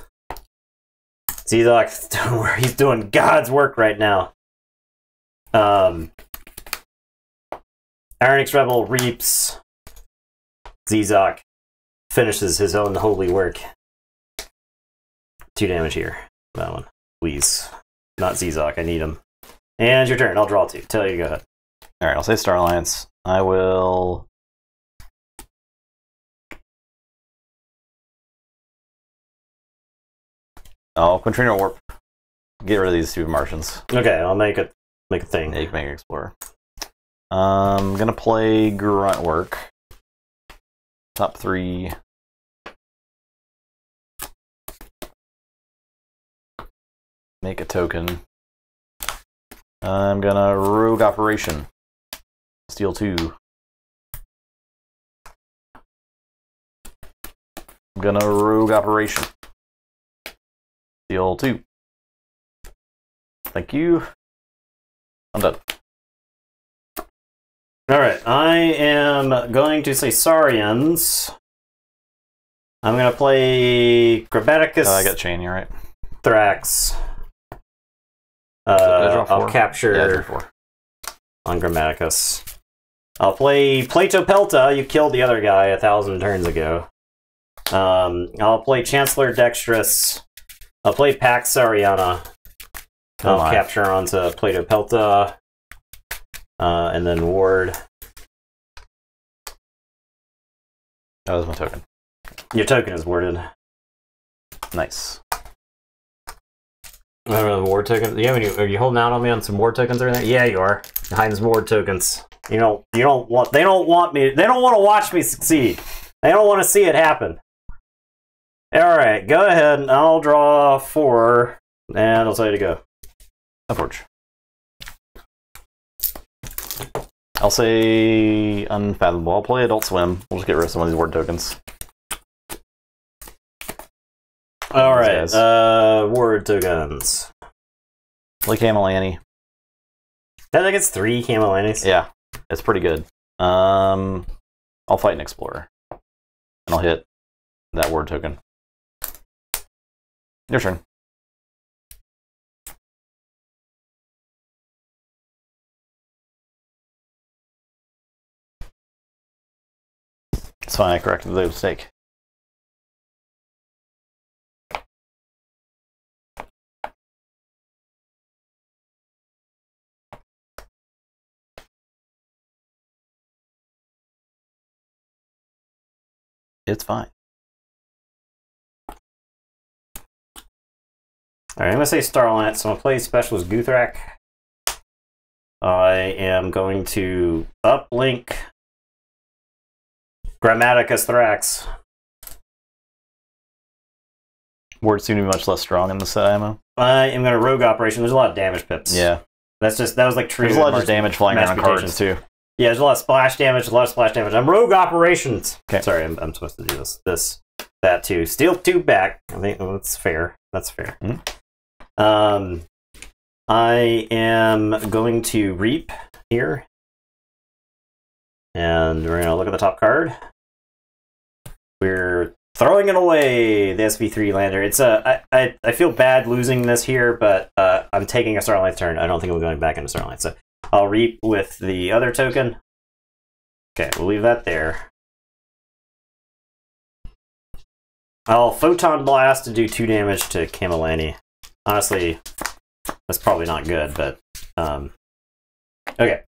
Zizok, he's doing God's work right now. Ironix Rebel reaps. Zizok finishes his own holy work. 2 damage here. That one. Please. Not Zizok. I need him. And your turn. I'll draw 2. Tell you to go ahead. Alright, I'll say Star Alliance. I will... Oh, Quintrino Warp. Get rid of these 2 Martians. Okay, I'll make a thing. Yeah, you can make an Explorer. I'm gonna play Grunt Work. Top 3. Make a token. I'm gonna Rogue Operation. Steal 2. I'm gonna Rogue Operation. Steal 2. Thank you. I'm done. Alright, I am going to say Saurians. I'm going to play Grammaticus. I got Chain, you're right. Thrax. I'll capture 4. on Grammaticus. I'll play Plato Pelta. You killed the other guy 1,000 turns ago. I'll play Chancellor Dexterous. I'll play Pax Sariana. I'll capture onto Plato Pelta. And then Ward. That was my token. Your token is warded. Nice. I don't know, ward tokens. Are you holding out on me on some ward tokens or anything? Yeah, you are. You're hiding some ward tokens. They don't want to watch me succeed. They don't want to see it happen. Alright, go ahead. I'll draw 4. And I'll tell you to go. Keyforge. I'll say Unfathomable. I'll play Adult Swim. We'll just get rid of some of these word tokens. Alright, word tokens. Play Camilani. I think it's 3 Camilanis. Yeah, it's pretty good. I'll fight an Explorer. And I'll hit that word token. Your turn. It's fine, I corrected the mistake. It's fine. Alright, I'm going to say Starlight, so I'm going to play Specialist Guthrak. I am going to uplink Grammaticus Thrax. Words seem to be much less strong in the set ammo. I am going to rogue operation. There's a lot of damage pips. Yeah. That was like true. There's a lot of just damage flying around cards too. Yeah, there's a lot of splash damage. I'm rogue operations. Okay. Sorry, I'm supposed to do that too. Steal 2 back. I think that's fair. That's fair. Mm-hmm. I am going to reap here, and we're gonna look at the top card. We're throwing it away. The SV3 lander. It's I feel bad losing this here, but I'm taking a Starlight turn. I don't think I'm going back into Starlight, so I'll reap with the other token. Okay, we'll leave that there. I'll Photon Blast to do 2 damage to Camillani. Honestly, that's probably not good, but okay.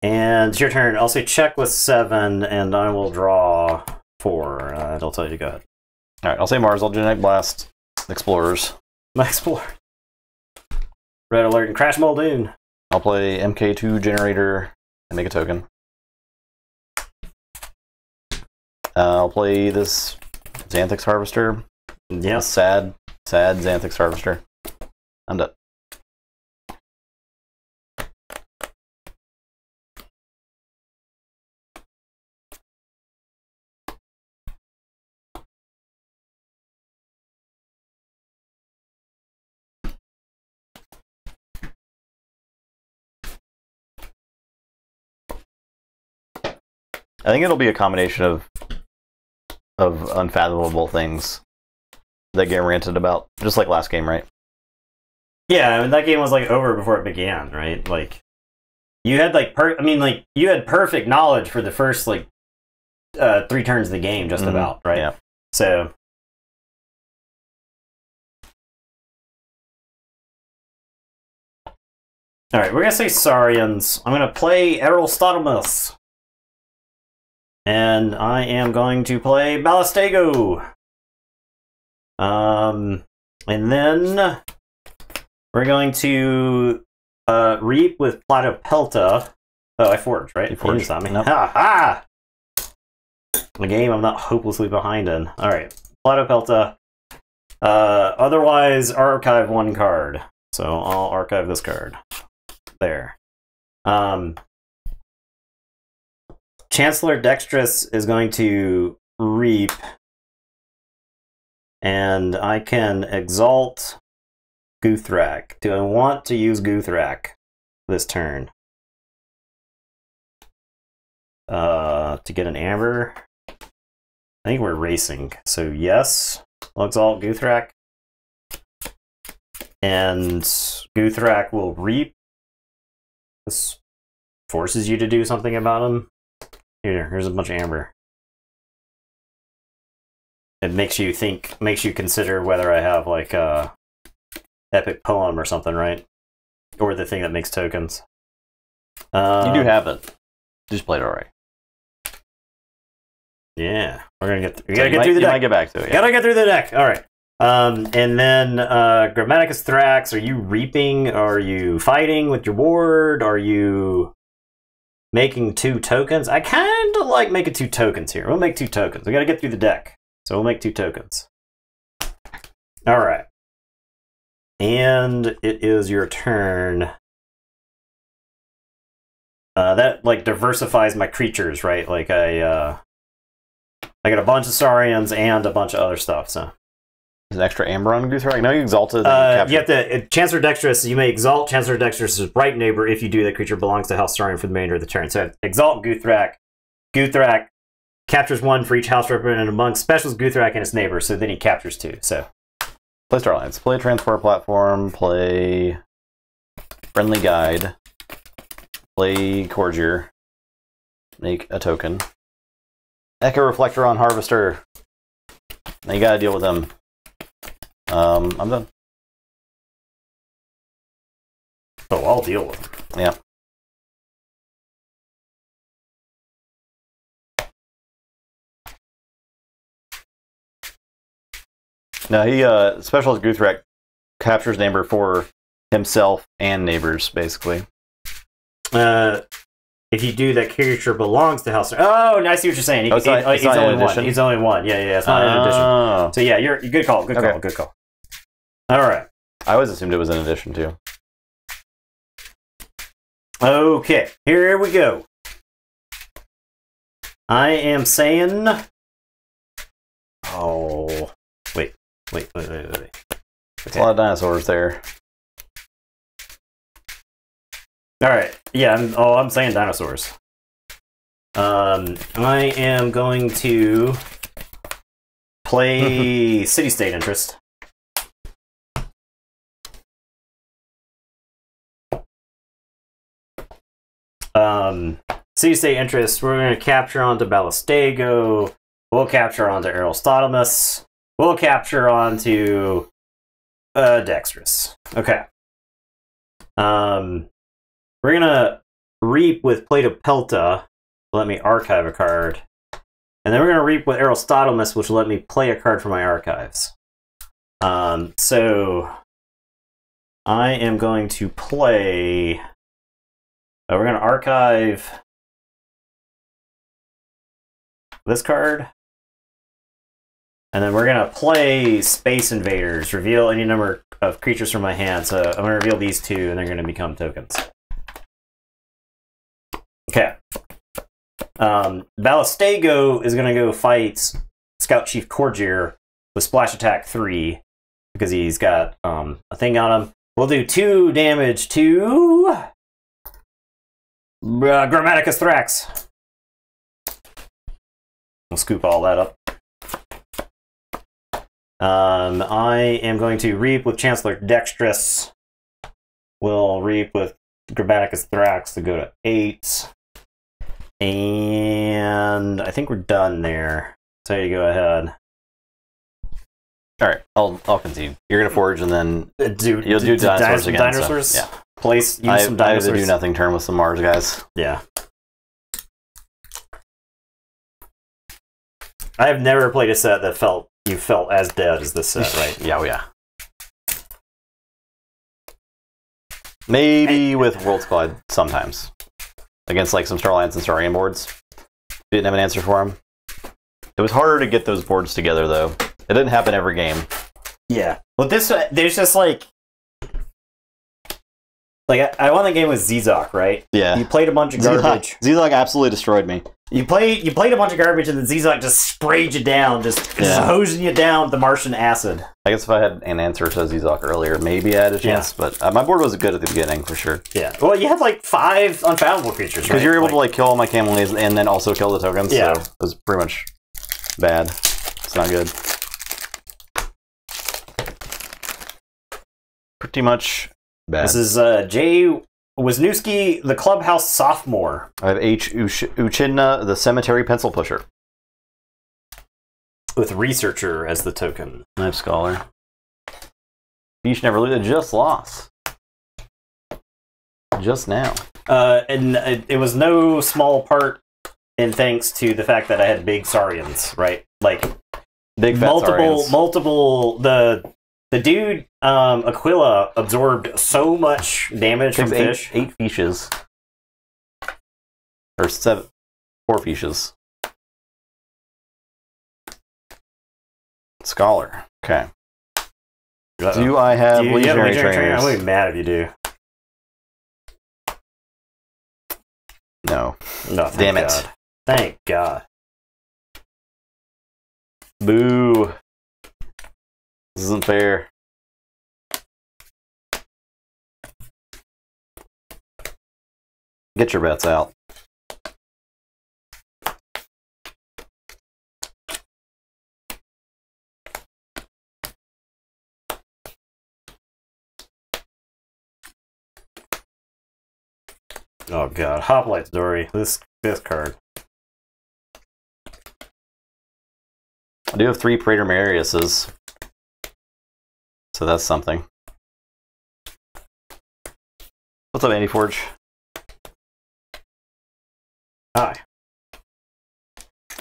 And it's your turn. I'll say check with 7, and I will draw 4. It'll tell you to go ahead. All right, I'll say Mars. I'll Genetic Blast. Explorers. My Explorer. Red Alert and Crash Muldoon. I'll play MK2 Generator and make a token. I'll play this Xanthix Harvester. Yeah. Sad Xanthix Harvester. I'm done. I think it'll be a combination of unfathomable things that get ranted about, just like last game, right? Yeah, I mean, that game was like over before it began, right? Like, you had like you had perfect knowledge for the first like 3 turns of the game, just about, right? Yeah. So, all right, we're gonna say Saurians. I'm gonna play Aerostotomus. And I am going to play Ballistego. And then we're going to reap with Platopelta. Oh, I forged, right? You forged. It's on me. Nope. Ha ha! The game I'm not hopelessly behind in. Alright, Platopelta. Otherwise, archive 1 card. So I'll archive this card. There. Chancellor Dexterous is going to reap, and I can exalt Guthrak. Do I want to use Guthrak this turn? To get an amber? I think we're racing, so yes, I'll exalt Guthrak. And Guthrak will reap. This forces you to do something about him. Here's a bunch of amber. It makes you think, makes you consider whether I have like a epic poem or something, right? Or the thing that makes tokens. You do have it. Just played it already. Yeah, we're gonna get. We gotta get through the deck. Might get back to it. Yeah. Gotta get through the deck. All right. And then Grammaticus Thrax. Are you reaping? Are you fighting with your ward? Are you making 2 tokens? I kind of like making 2 tokens here. We'll make 2 tokens. We got to get through the deck. So we'll make 2 tokens. All right. And it is your turn. That like diversifies my creatures, right? Like I got a bunch of Saurians and a bunch of other stuff, so. Is an extra amber on Guthrak? No, you exalted. You have to Chancellor Dexterous. You may exalt Chancellor Dexterous's right neighbor if you do. That creature belongs to House Saurian for the remainder of the turn. So exalt Guthrak. Guthrak captures 1 for each house represented among specials Guthrak and its neighbor. So then he captures 2. So play Starlines. Play Transport Platform. Play Friendly Guide. Play Courtier. Make a token. Echo Reflector on Harvester. Now you gotta deal with him. I'm done. Oh, I'll deal with him. Yeah. Now he specialist Guthrak captures neighbor for himself and neighbors, basically. if you do, that creature belongs to House. Oh, I see what you're saying. It's only one. He's only one. Yeah. It's not an addition. So yeah, you're good call. Good call. All right. I always assumed it was an addition too. Okay, here we go. I am saying. Oh, wait. Okay. There's a lot of dinosaurs there. All right. Yeah. I'm saying dinosaurs. I am going to play city-state interest. City-state interest. We're going to capture onto Ballistego. We'll capture onto Aristotemus. We'll capture onto Dexterous. Okay. We're gonna reap with Plate of Pelta. Let me archive a card, and then we're gonna reap with Aristotemus, which will let me play a card from my archives. So I am going to play. We're gonna archive this card. And then we're going to play Space Invaders. Reveal any number of creatures from my hand. So I'm going to reveal these two, and they're going to become tokens. Okay. Ballistego is going to go fight Scout Chief Corgier with Splash Attack 3, because he's got a thing on him. We'll do 2 damage to Grammaticus Thrax. We'll scoop all that up. I am going to reap with Chancellor Dexterous. We'll reap with Grammaticus Thrax to go to 8. And I think we're done there. So you go ahead. Alright, I'll concede. You're gonna forge and then you'll do dinosaurs again. Dinosaurs? So, yeah. Use some dinosaurs. I have a do nothing turn with some Mars guys. Yeah. I have never played a set that you felt as dead as this set, right? Yeah. Maybe with World Squad sometimes. Against like some Starlands and Starian boards. Didn't have an answer for them. It was harder to get those boards together though. It didn't happen every game. Yeah. Well, there's just like I won the game with Zizok, right? Yeah. You played a bunch of garbage. Zizok absolutely destroyed me. You played a bunch of garbage, and then Zizok just sprayed you down, just hosing you down with the Martian acid. I guess if I had an answer to Zizok earlier, maybe I had a chance, but my board was good at the beginning, for sure. Yeah. Well, you had like 5 unfathomable creatures, right? Because you were able to like kill all my Camelids and then also kill the tokens, so it was pretty much bad. It's not good. Pretty much bad. This is Jay Wisniewski, the Clubhouse Sophomore. I have H. Uchidna, the Cemetery Pencil Pusher. With Researcher as the token. I have Scholar. Beach never lose, just lost. Just now. And it was no small part in thanks to the fact that I had big Saurians, right? Like, big fat Saurians. multiple, the dude, Aquila, absorbed so much damage from fish. 8 fishes. Or 4 fishes. Scholar. Okay. Do I have Legionary Trainers? I'm going to be mad if you do. No. No, damn it. God. Thank God. Boo. This isn't fair. Get your bets out. Oh God, Hoplites Dory. This card. I do have 3 Praetor Mariuses. So that's something. What's up, Andy Forge? Hi.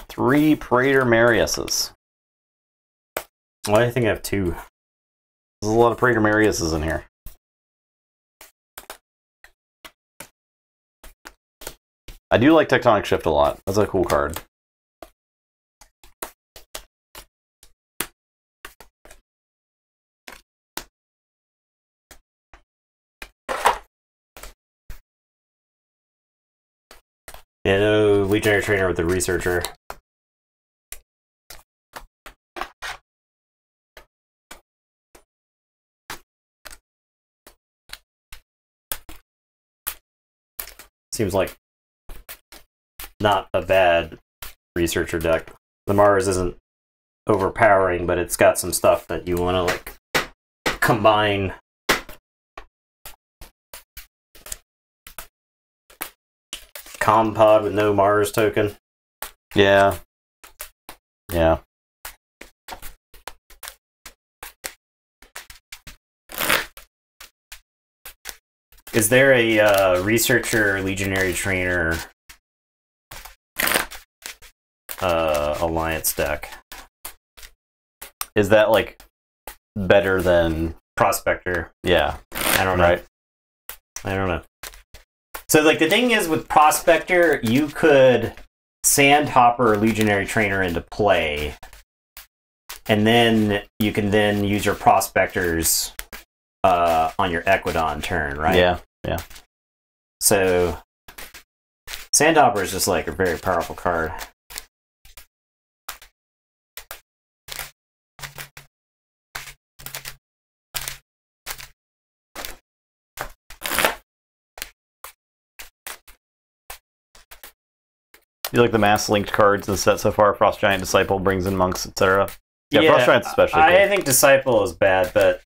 3 Praetor Mariuses. Why do you think I have 2? There's a lot of Praetor Mariuses in here. I do like Tectonic Shift a lot. That's a cool card. Yeah, no Legionary Trainer with the Researcher. Seems like not a bad Researcher deck. The Mars isn't overpowering, but it's got some stuff that you want to like combine. Compod with no Mars token. Yeah. Yeah. Is there a Researcher Legionary Trainer Alliance deck? Is that like better than Prospector? Yeah. I don't know. Right. I don't know. So, like, the thing is with Prospector, you could Sandhopper Legionary Trainer into play, and then you can then use your Prospectors on your Equidon turn, right? Yeah, yeah. So, Sandhopper is just, like, a very powerful card. You like the mass-linked cards in the set so far? Frost Giant, Disciple, Brings in Monks, etc. Yeah, Frost Giant's especially cool. I think Disciple is bad, but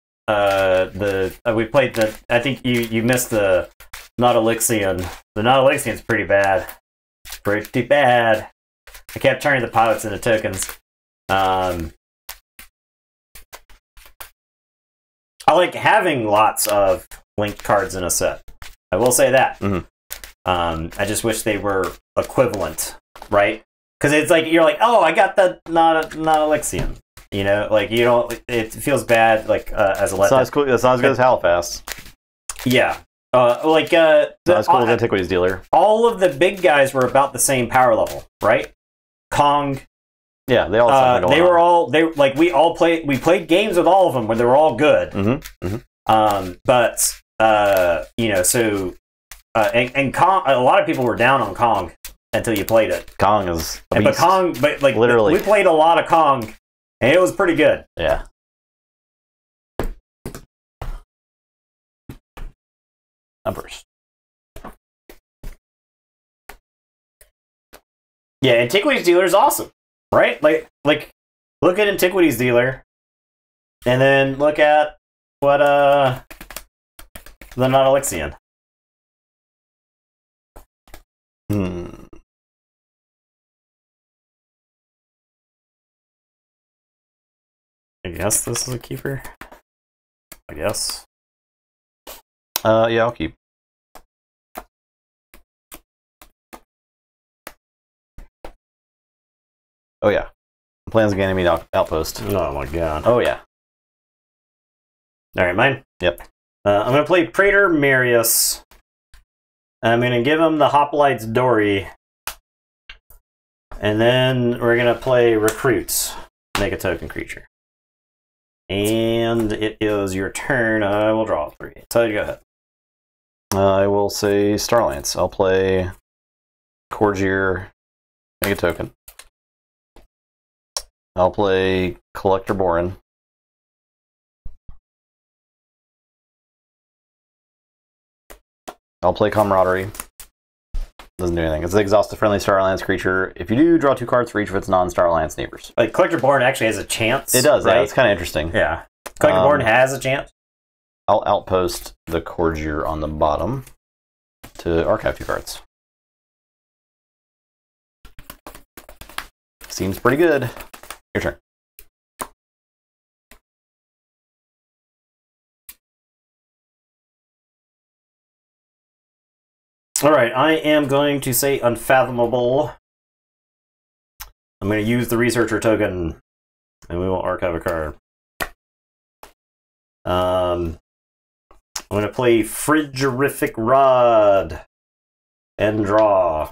we played the... I think you missed the Nautilixian. The Nautilixian's pretty bad. Pretty bad. I kept turning the pilots into tokens. I like having lots of linked cards in a set. I will say that. Mm-hmm. I just wish they were equivalent, right? Because it's like you're like, oh, I got the Nautilixian. You know, like you don't. It feels bad, like as a. That's not as cool. That's not as good as Halifax. Yeah, not as cool as Antiquities Dealer. All of the big guys were about the same power level, right? Kong. Yeah, they all. Had they were all. They like we all played. We played games with all of them when they were all good. Mm-hmm. Mm-hmm. But you know, so. And Kong, a lot of people were down on Kong until you played it. Kong is a beast. But like literally, we played a lot of Kong, and it was pretty good. Yeah. Numbers. Yeah, Antiquities Dealer is awesome, right? Like look at Antiquities Dealer, and then look at what the Nautilixian. I guess this is a keeper. I guess. Yeah, I'll keep. Oh yeah. Plans Ganymede Outpost. Oh my god. Oh yeah. Alright, mine? Yep. I'm gonna play Praetor Marius. I'm gonna give him the Hoplites Dory. And then we're gonna play Recruits. Make a token creature. And it is your turn. I will draw 3. So you go ahead. I will say Starlance. I'll play Corgier. Make a token. I'll play Collector Borin. I'll play Camaraderie. Doesn't do anything. It's an exhaustive-friendly Starlance creature. If you do, draw 2 cards for each of its non-Starlance neighbors. Like, Collector Borin actually has a chance. It does, right? Yeah. It's kind of interesting. Yeah. Collector Borin has a chance. I'll outpost the Corgier on the bottom to archive 2 cards. Seems pretty good. Your turn. Alright, I am going to say Unfathomable. I'm going to use the Researcher token, and we will archive a card. I'm going to play Frigorific Rod and draw.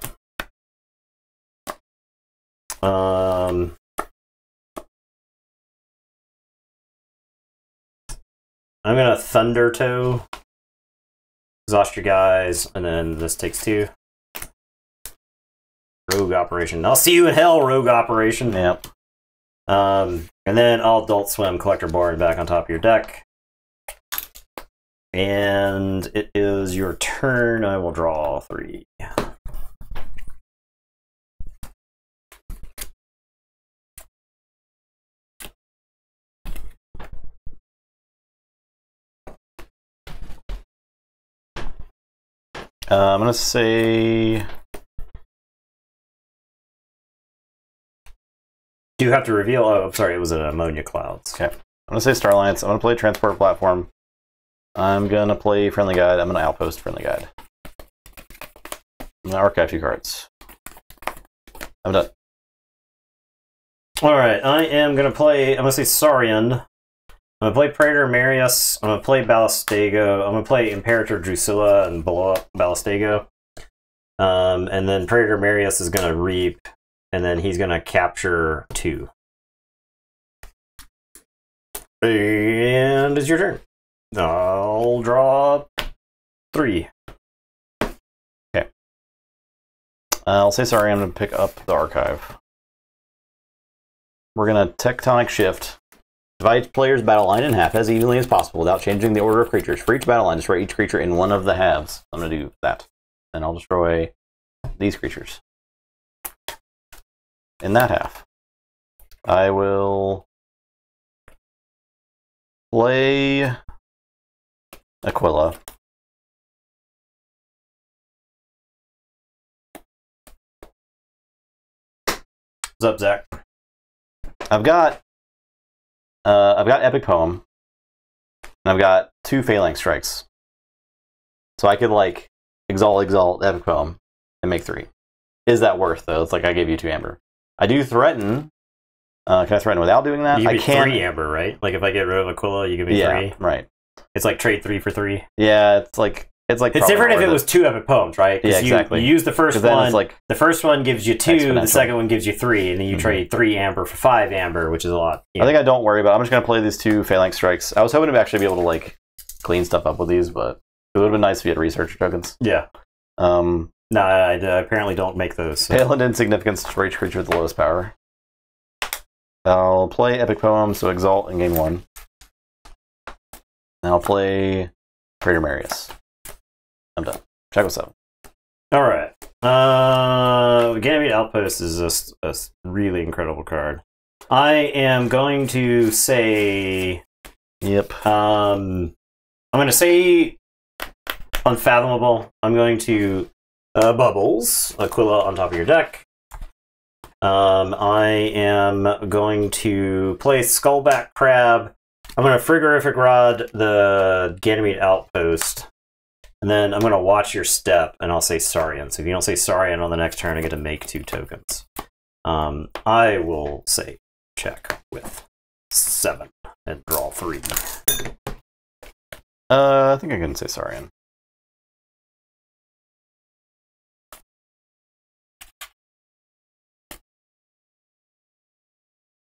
I'm gonna Thunder Toe. Exhaust your guys, and then this takes 2. Rogue Operation. I'll see you in hell, Rogue Operation. Yep. And then I'll Adult Swim Collector Board back on top of your deck. And it is your turn. I will draw 3. I'm gonna say. Do you have to reveal? Oh, I'm sorry, it was an Ammonia Clouds. Okay. I'm gonna say Star Alliance. I'm gonna play Transport Platform. I'm gonna play Friendly Guide. I'm gonna Outpost Friendly Guide. I'm gonna archive 2 cards. I'm done. Alright, I am gonna play. I'm gonna say Saurian. I'm gonna play Praetor Marius. I'm gonna play Ballistego. I'm gonna play Imperator Drusilla and blow up Ballistego. And then Praetor Marius is gonna reap, and then he's gonna capture 2. And it's your turn. I'll draw 3. Okay. I'll say sorry, I'm going to pick up the archive. We're going to Tectonic Shift. Divide each player's battle line in half as evenly as possible without changing the order of creatures. For each battle line, destroy each creature in one of the halves. I'm going to do that. And I'll destroy these creatures in that half. I will play Aquila. What's up, Zach? I've got Epic Poem, and I've got 2 Phalanx Strikes. So I could like exalt Epic Poem and make 3. Is that worth though? It's like I gave you 2 amber. I do threaten. Can I threaten without doing that? You I give me can't. 3 amber, right? Like if I get rid of Aquila, you give me 3. Yeah, right. It's like trade 3 for 3. Yeah, it's It's different if it was 2 Epic Poems, right? Yeah, exactly. You use the first one. It's like the first one gives you 2. The second one gives you 3, and then you trade 3 amber for 5 amber, which is a lot. I think I don't worry about it. I'm just gonna play these 2 Phalanx Strikes. I was hoping to actually be able to like clean stuff up with these, but it would have been nice if you had researcher tokens. Yeah. No, I apparently don't make those. So. Pale and Insignificance for each creature with the lowest power. I'll play Epic Poem, so Exalt and gain 1. And I'll play Praetor Marius. I'm done. Check what's up. All right. Ganymede Outpost is just a really incredible card. I am going to say. Yep. I'm going to say Unfathomable. I'm going to Bubbles, Aquila on top of your deck. I am going to play Skullback Crab. I'm going to Frigorific Rod the Ganymede Outpost. And then I'm going to watch your step, and I'll say Saurian. So if you don't say Saurian on the next turn, I get to make 2 tokens. I will say check with 7 and draw 3. I think I can say Saurian.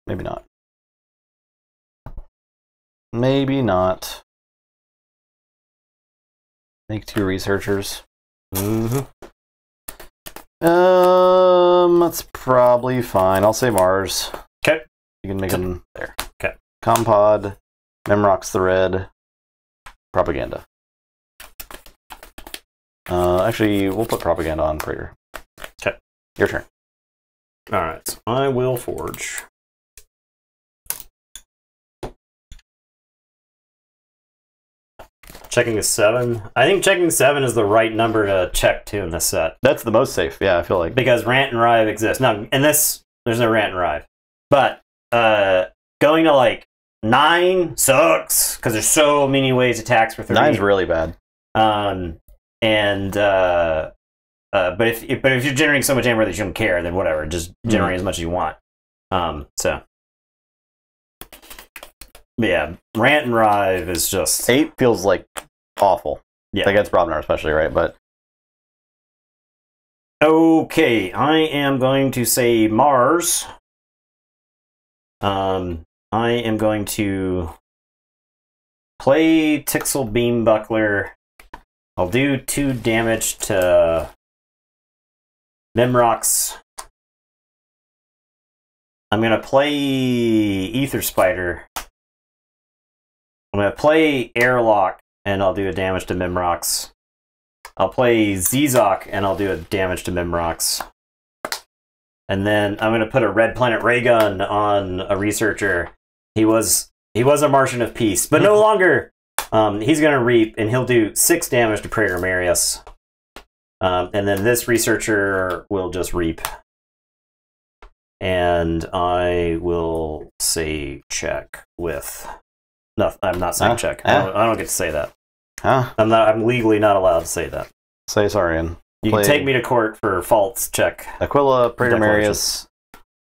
Maybe not. Maybe not. Make 2 researchers. That's probably fine. I'll say Mars. Okay. You can make them there. Okay. Compod, Memrox the Red, Propaganda. Actually, we'll put Propaganda on Praetor. Okay. Your turn. Alright, so I will forge. Checking a 7. I think checking 7 is the right number to check to in this set. That's the most safe, yeah, I feel like. Because Rant and Rive exists. Now, in this, there's no Rant and Rive. But going to like 9 sucks, because there's so many ways to tax for 3. 9's really bad. But if you're generating so much amber that you don't care, then whatever, just generate as much as you want. So yeah, Rant and Rive is just 8 feels like awful. Yeah, against Brobnar especially, right? But Okay, I am going to say Mars. I am going to play Tixel Beam Buckler. I'll do 2 damage to Mimrox. I'm going to play Ether Spider. I'm going to play Airlock, and I'll do a damage to Mimrox. I'll play Zizok, and I'll do a damage to Mimrox. And then I'm going to put a Red Planet Ray Gun on a researcher. He was a Martian of Peace, but no longer. He's going to reap, and he'll do 6 damage to Praetor Marius. And then this researcher will just reap. And I will say check with... No, I'm not saying check. I don't get to say that. Huh? I'm legally not allowed to say that. Say sorry and you can take me to court for false check. Aquila, Praetor Marius,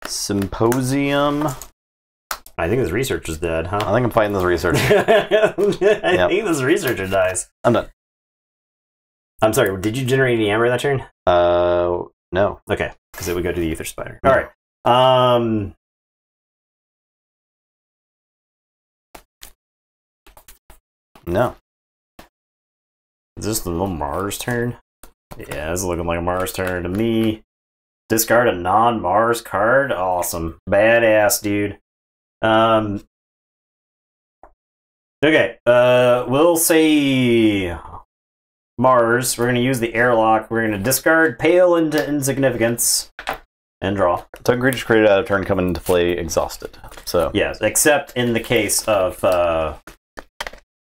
Symposium. I think this researcher's dead, huh? I think I'm fighting this researcher. I think this researcher dies. I'm done. I'm sorry, did you generate any amber that turn? No. Okay, because it would go to the Ether Spider. No. Alright. No. Is this the little Mars turn? Yeah, this is looking like a Mars turn to me. Discard a non-Mars card? Awesome. Badass, dude. Okay, we'll say Mars. We're going to use the Airlock. We're going to discard Pale into Insignificance and draw. Token creatures created out of turn come into play exhausted. So yes, except in the case of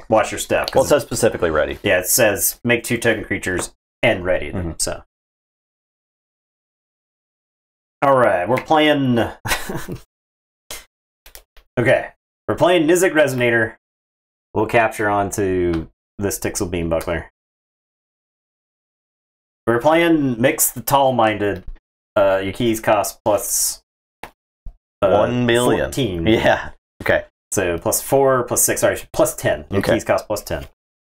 Watch Your Step. Well, it says specifically ready. Yeah, it says make 2 token creatures and ready. So, all right, we're playing. Okay, we're playing Nizik Resonator. We'll capture onto this Tixel Beam Buckler. We're playing Mix the Tall Minded. Your keys cost plus 1 million. 14. Yeah. Okay. So plus 4, plus 6, sorry, plus 10. Your keys cost plus 10.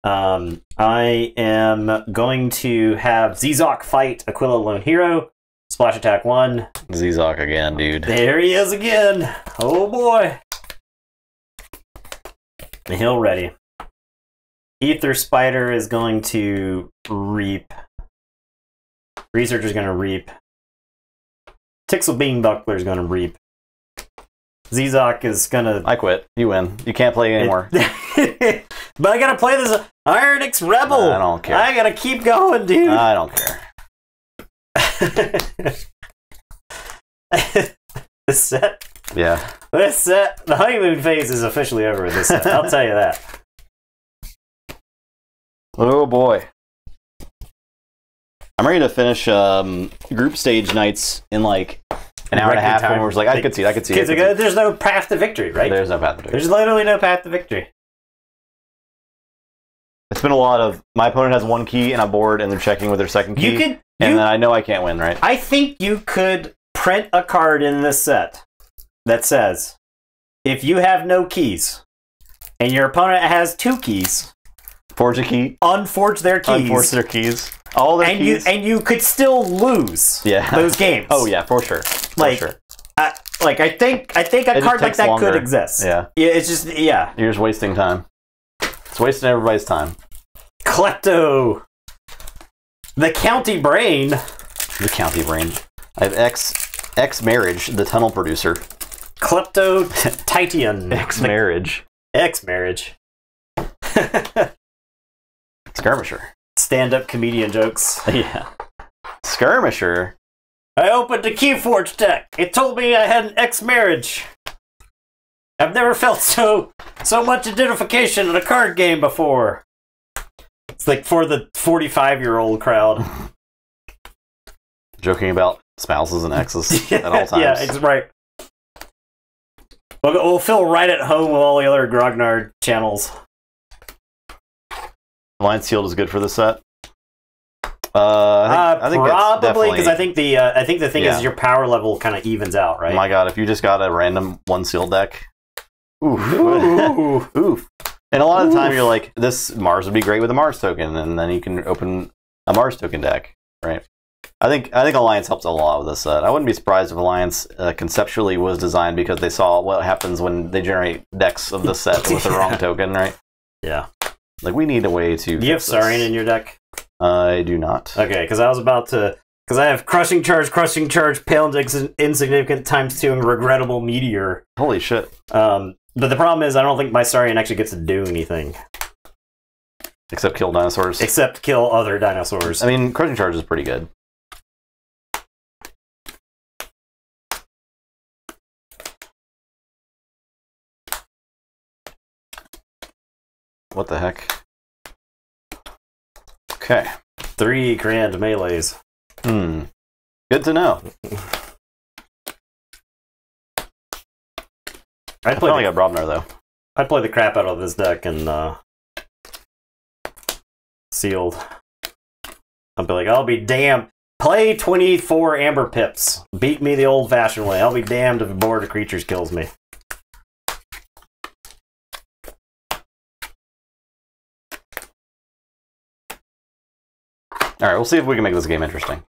I am going to have Zizok fight Aquila Lone Hero. Splash attack 1. Zizok again, dude. There he is again. Oh boy. He'll ready. Ether Spider is going to reap. Researcher's going to reap. Tixel Beam Buckler is going to reap. Zizok is gonna... I quit. You win. You can't play anymore. But I gotta play this Ironix Rebel. I don't care. I gotta keep going, dude. I don't care. This set? Yeah. This set, the honeymoon phase is officially over with this set. I'll tell you that. Oh boy. I'm ready to finish group stage nights in like an hour and a half. When we're like, I could see it. There's no path to victory, right? There's no path to victory. There's literally no path to victory. It's been a lot of my opponent has 1 key and I'm bored and they're checking with their second key. And then I know I can't win, right? I think you could print a card in this set that says, if you have no keys and your opponent has 2 keys, forge a key. Unforge their keys. Unforge their keys. All their keys. And you could still lose those games. Oh yeah, for sure. I think a card like that could exist. Yeah. It's just You're just wasting time. It's wasting everybody's time. Klepto. The County Brain. The County Brain. I have X Marriage, the Tunnel Producer. Klepto Titan. X Marriage. X Marriage. Skirmisher. Stand-up comedian jokes. Yeah. Skirmisher. I opened the Keyforge deck. It told me I had an ex-marriage. I've never felt so much identification in a card game before. It's like for the 45-year-old crowd. Joking about spouses and exes at all times. Yeah, it's right. We'll feel right at home with all the other Grognard channels. Alliance Shield is good for this set. I think probably because I think the thing is your power level kind of evens out, right? Oh my god, if you just got a random 1 seal deck, oof. Oof. And a lot of the time you're like, this Mars would be great with a Mars token, and then you can open a Mars token deck, right? I think Alliance helps a lot with this set. I wouldn't be surprised if Alliance conceptually was designed because they saw what happens when they generate decks of the set with the wrong token, right? Yeah. Like, we need a way to... Do you have Saurian in your deck? I do not. Okay, because I was about to... Because I have Crushing Charge, Pale and Insignificant ×2, and Regrettable Meteor. Holy shit. But the problem is I don't think my Saurian actually gets to do anything. Except kill dinosaurs. Except kill other dinosaurs. I mean, Crushing Charge is pretty good. What the heck? Okay. 3 grand melees. Good to know. I probably got Brobnar, though. I'd play the crap out of this deck and sealed. I'd be like, I'll be damned. Play 24 Amber Pips. Beat me the old-fashioned way. I'll be damned if a board of creatures kills me. Alright, we'll see if we can make this game interesting.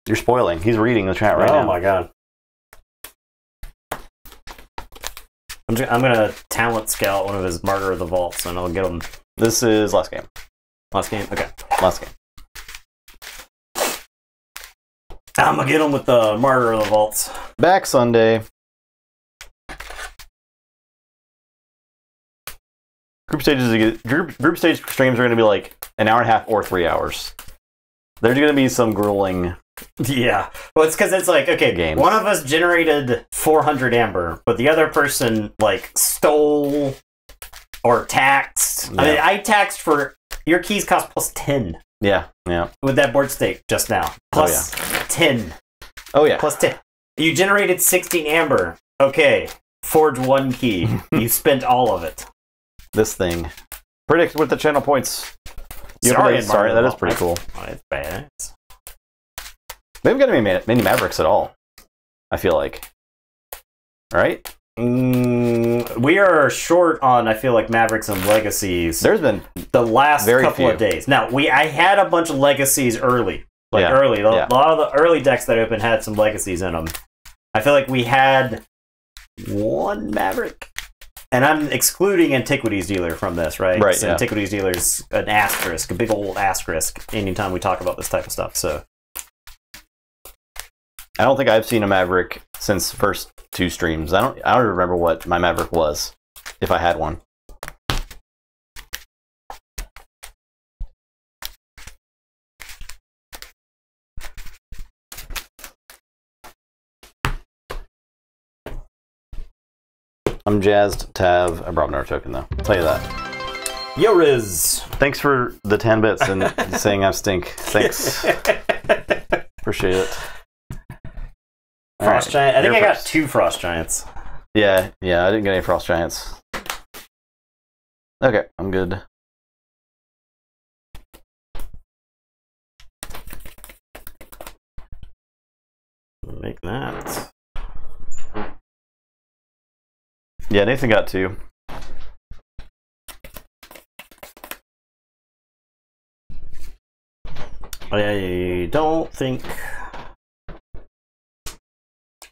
You're spoiling. He's reading the chat right now. Oh my god. I'm gonna talent scout one of his Martyr of the Vaults and I'll get him. This is last game. Last game? Okay. Last game. I'm gonna get him with the Martyr of the Vaults. Back Sunday. Group stage streams are going to be like an hour and a half or 3 hours. There's going to be some grueling. Yeah, well, it's because it's like, okay, games. One of us generated 400 amber, but the other person like stole or taxed. Yeah. I mean, I taxed for your keys cost plus 10. Yeah, yeah. With that board stake just now, plus 10. Oh yeah, plus 10. You generated 16 amber. Okay, forge 1 key. You spent all of it. This thing. Predict with the channel points. Sorry, that is pretty cool. It's bad. We haven't got many Mavericks at all, I feel like. Right? We are short on, I feel like, Mavericks and Legacies. There's been the last couple few. of days. Now, I had a bunch of Legacies early. A lot of the early decks that opened had some Legacies in them. I feel like we had 1 Maverick. And I'm excluding Antiquities Dealer from this, right? Right, So yeah. Antiquities Dealer's an asterisk, a big old asterisk, anytime we talk about this type of stuff. So I don't think I've seen a Maverick since first 2 streams. I don't remember what my Maverick was, if I had one. I'm jazzed to have a Brobnar token, though. I'll tell you that. Yo, Riz! Thanks for the 10 bits and saying I stink. Thanks. Appreciate it. Frost Giant. I think I got first. 2 Frost Giants. Yeah, I didn't get any Frost Giants. Okay, I'm good. Make that. Yeah, Nathan got 2. I don't think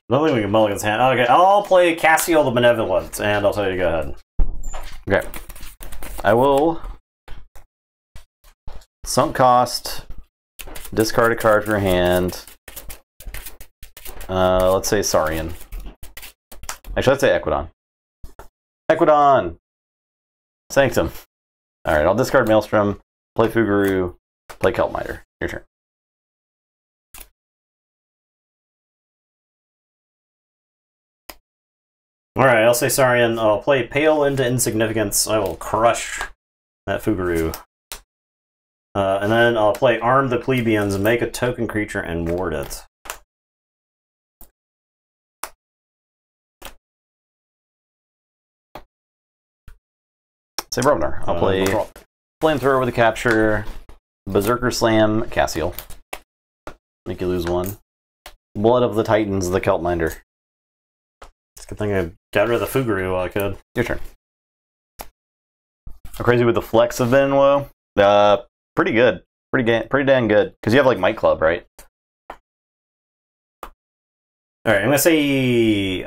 we can mulligan's hand. Okay, I'll play Cassiel the Benevolent, and I'll tell you to go ahead. Okay. I will sunk cost, discard a card from your hand. Let's say Saurian. Actually, let's say Equidon. Equidon! Sanctum. Alright, I'll discard Maelstrom, play Fuguru, play Kelpmiter. Your turn. Alright, I'll say Saurian. I'll play Pale into Insignificance. I will crush that Fuguru. And then I'll play Arm the Plebeians, make a token creature, and ward it. Say Brobnar. I'll play Flamethrower with a capture, Berserker Slam, Cassiel. Make you lose 1. Blood of the Titans, the Kelpminder. It's a good thing I got rid of the Fuguru while I could. Your turn. How crazy would the flex have been, Woe? Pretty good. Pretty dang good. Because you have, like, Might Club, right? Alright, I'm going to say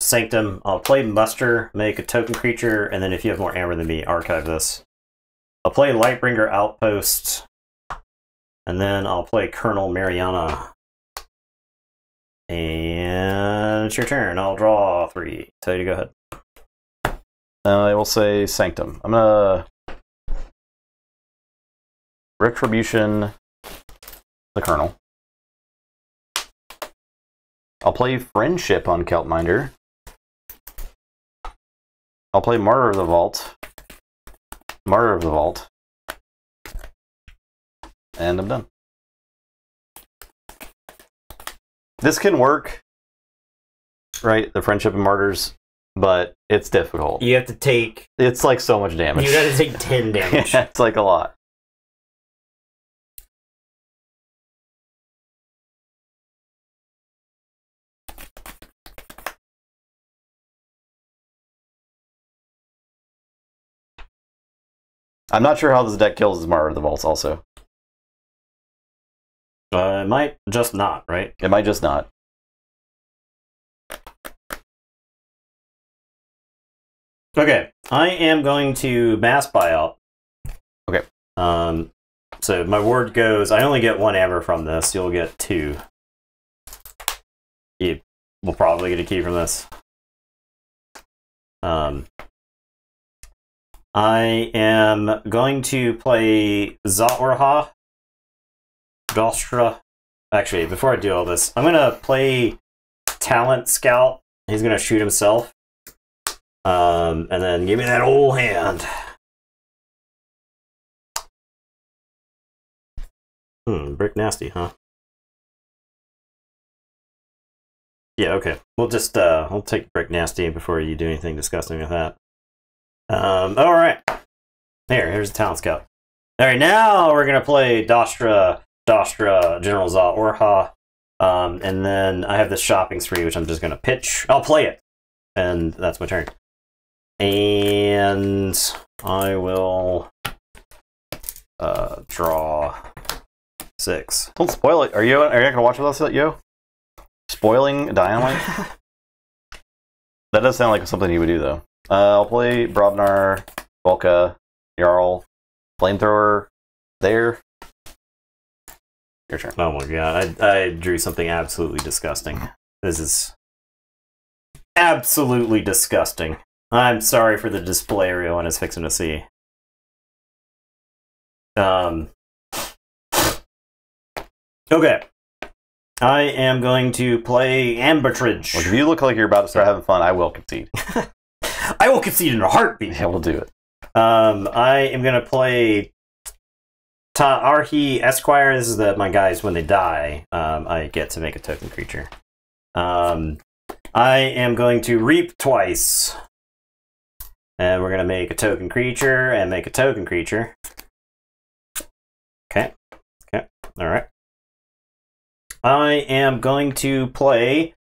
Sanctum. I'll play Muster, make a token creature, and then if you have more amber than me, archive this. I'll play Lightbringer Outpost, and then I'll play Colonel Mariana. And it's your turn. I'll draw 3. Tell you to go ahead. I will say Sanctum. I'm gonna Retribution the Colonel. I'll play Friendship on Keltminder. I'll play Martyr of the Vault. Martyr of the Vault. And I'm done. This can work, right? The Friendship and Martyrs, but it's difficult. You have to take... It's like so much damage. You gotta take 10 damage. Yeah, it's like a lot. I'm not sure how this deck kills his Martyr of the Vaults also. It might just not, right? It might just not. Okay, I am going to mass buyout. Okay. So my word goes, I only get 1 amber from this, you'll get 2. You will probably get a key from this. I am going to play Zaorha, Dostra. Actually, before I do all this, I'm going to play Talent Scout. He's going to shoot himself. And then give me that old hand. Brick Nasty, huh? Yeah, okay. We'll just, we'll take Brick Nasty before you do anything disgusting with that. Alright. Here's the Talent Scout. Alright, now we're gonna play Dostra, General Zaorha. And then I have this shopping spree, which I'm just gonna pitch. I'll play it. And that's my turn. And I will draw 6. Don't spoil it. Are you not gonna watch with us, Yo? Spoiling Dynamite? That does sound like something he would do, though. I'll play Brobnar, Volka, Jarl, Flamethrower, there. Your turn. Oh my god, I drew something absolutely disgusting. This is absolutely disgusting. I'm sorry for the display everyone is fixing to see. Okay. I am going to play Ambertridge. Look, if you look like you're about to start having fun, I will concede. I will concede in a heartbeat. Yeah, we'll do it. I am going to play Ta'arhi Esquire. This is my guys when they die. I get to make a token creature. I am going to Reap twice. And we're going to make a token creature and make a token creature. Okay. Okay. All right. I am going to play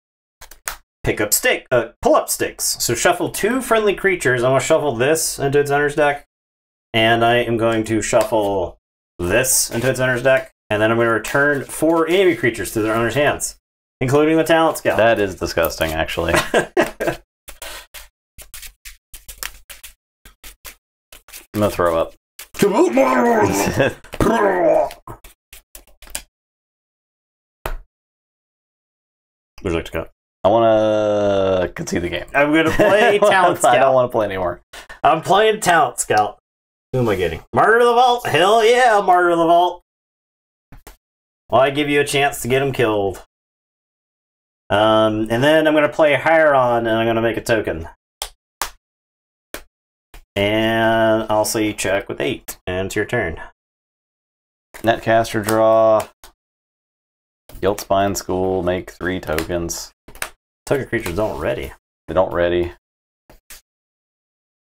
pull up sticks. So shuffle 2 friendly creatures. I'm going to shuffle this into its owner's deck. And I am going to shuffle this into its owner's deck. And then I'm going to return 4 enemy creatures to their owner's hands, including the Talent Scout. That is disgusting, actually. I'm going to throw up. Would you like to go? I want to concede the game. I'm going to play Talent Scout. I don't want to play anymore. I'm playing Talent Scout. Who am I getting? Martyr of the Vault? Hell yeah, Martyr of the Vault. Well, I give you a chance to get him killed. And then I'm going to play Hiron, and I'm going to make a token. And I'll say check with 8. And it's your turn. Netcaster draw. Guilt Spine School, make 3 tokens. Token creatures don't ready. They don't ready.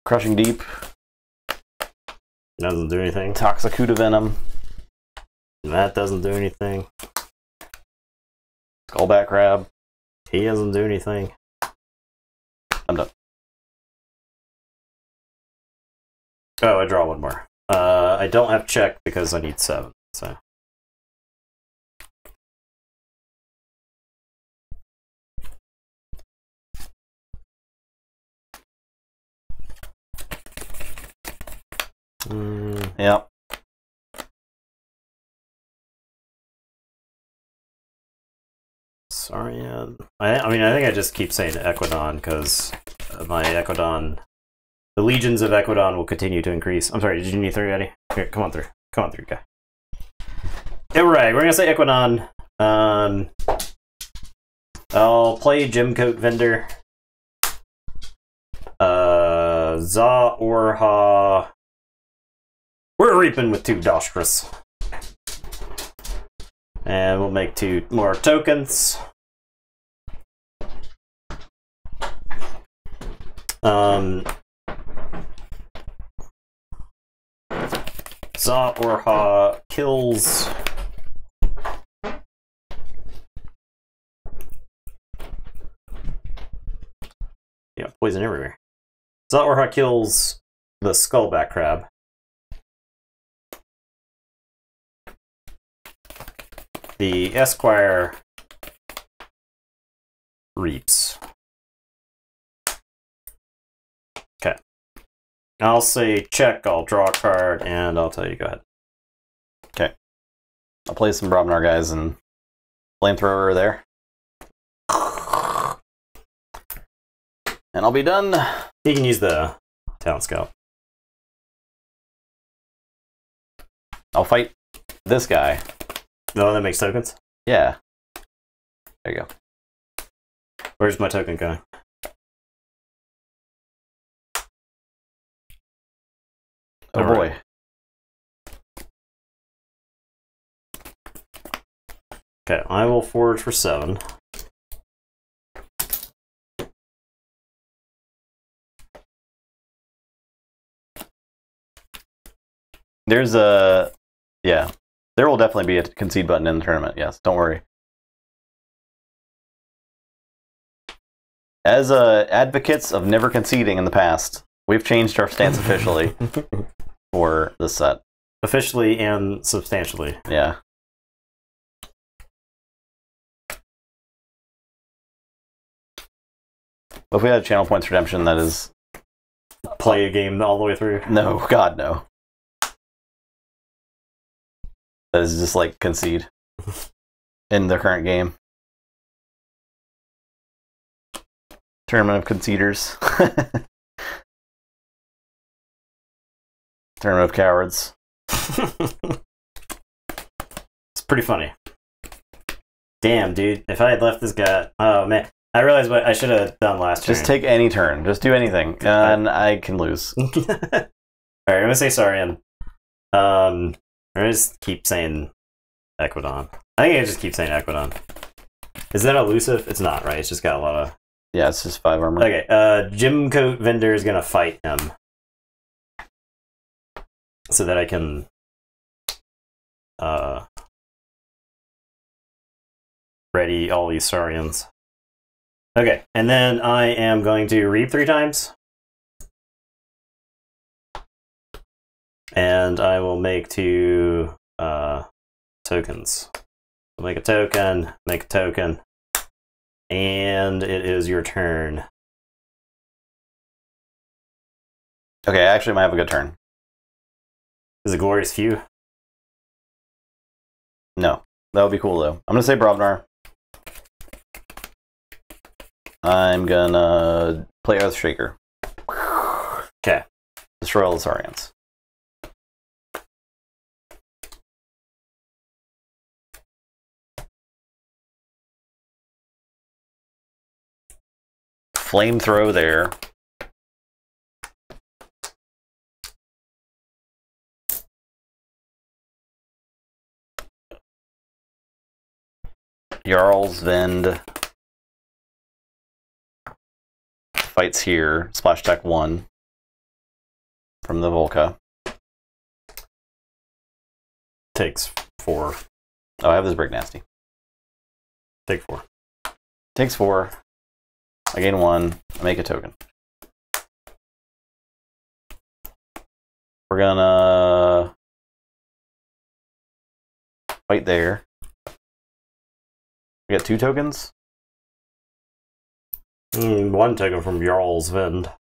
Crushing Deep. Doesn't do anything. Toxicuta Venom. That doesn't do anything. Skullback Crab. He doesn't do anything. I'm done. Oh, I draw one more. I don't have check because I need 7. So. Yep. Sorry, I mean, I think I just keep saying Equidon because my Equidon, the legions of Equidon will continue to increase. I'm sorry, did you need 3 already? Here, come on through. Come on through, guy. Alright, we're gonna say Equidon. I'll play Gemcoat Vendor. Za Orha. We're reaping with 2 Doshkras. And we'll make 2 more tokens. Za Orha kills. Yeah, poison everywhere. Za Orha kills the Skullback Crab. The Esquire reaps. Okay. I'll say check, I'll draw a card, and I'll tell you, go ahead. Okay. I'll play some Brobnar guys and flamethrower there. And I'll be done. You can use the Talent Scout. I'll fight this guy. The one that makes tokens? Yeah. There you go. Where's my token going? Oh boy. Okay, I will forge for 7. There's a... Yeah. There will definitely be a concede button in the tournament, yes. Don't worry. As advocates of never conceding in the past, we've changed our stance officially for this set. Officially and substantially. Yeah. But if we had a channel points redemption, that is... Play a game all the way through? No, God, no. That is just like concede in the current game. Tournament of conceders. Tournament of cowards. It's pretty funny. Damn, dude. If I had left this guy... Oh, man. I realized what I should have done last turn. Just take any turn. Just do anything. And I can lose. Alright, I'm going to say Saurian. I'm going to just keep saying Equidon. I think I just keep saying Equidon. Is that elusive? It's not, right? It's just got a lot of... Yeah, it's just 5 armor. Okay, Gemcoat Vendor is going to fight him. So that I can... ready all these Saurians. Okay, and then I am going to reap 3 times. And I will make 2 tokens. I'll make a token, and it is your turn. Okay, I actually might have a good turn. Is it Glorious Few? No. That would be cool, though. I'm going to say Brobnar. I'm going to play Earthshaker. Okay. Destroy all the Saurians. Flamethrow there. Jarl's Vend fights here. Splash attack 1 from the Volca. Takes 4. Oh, I have this Break Nasty. Take 4. Takes 4. I gain 1. I make a token. We're gonna fight there. We got 2 tokens. One token from Jarl's Vend.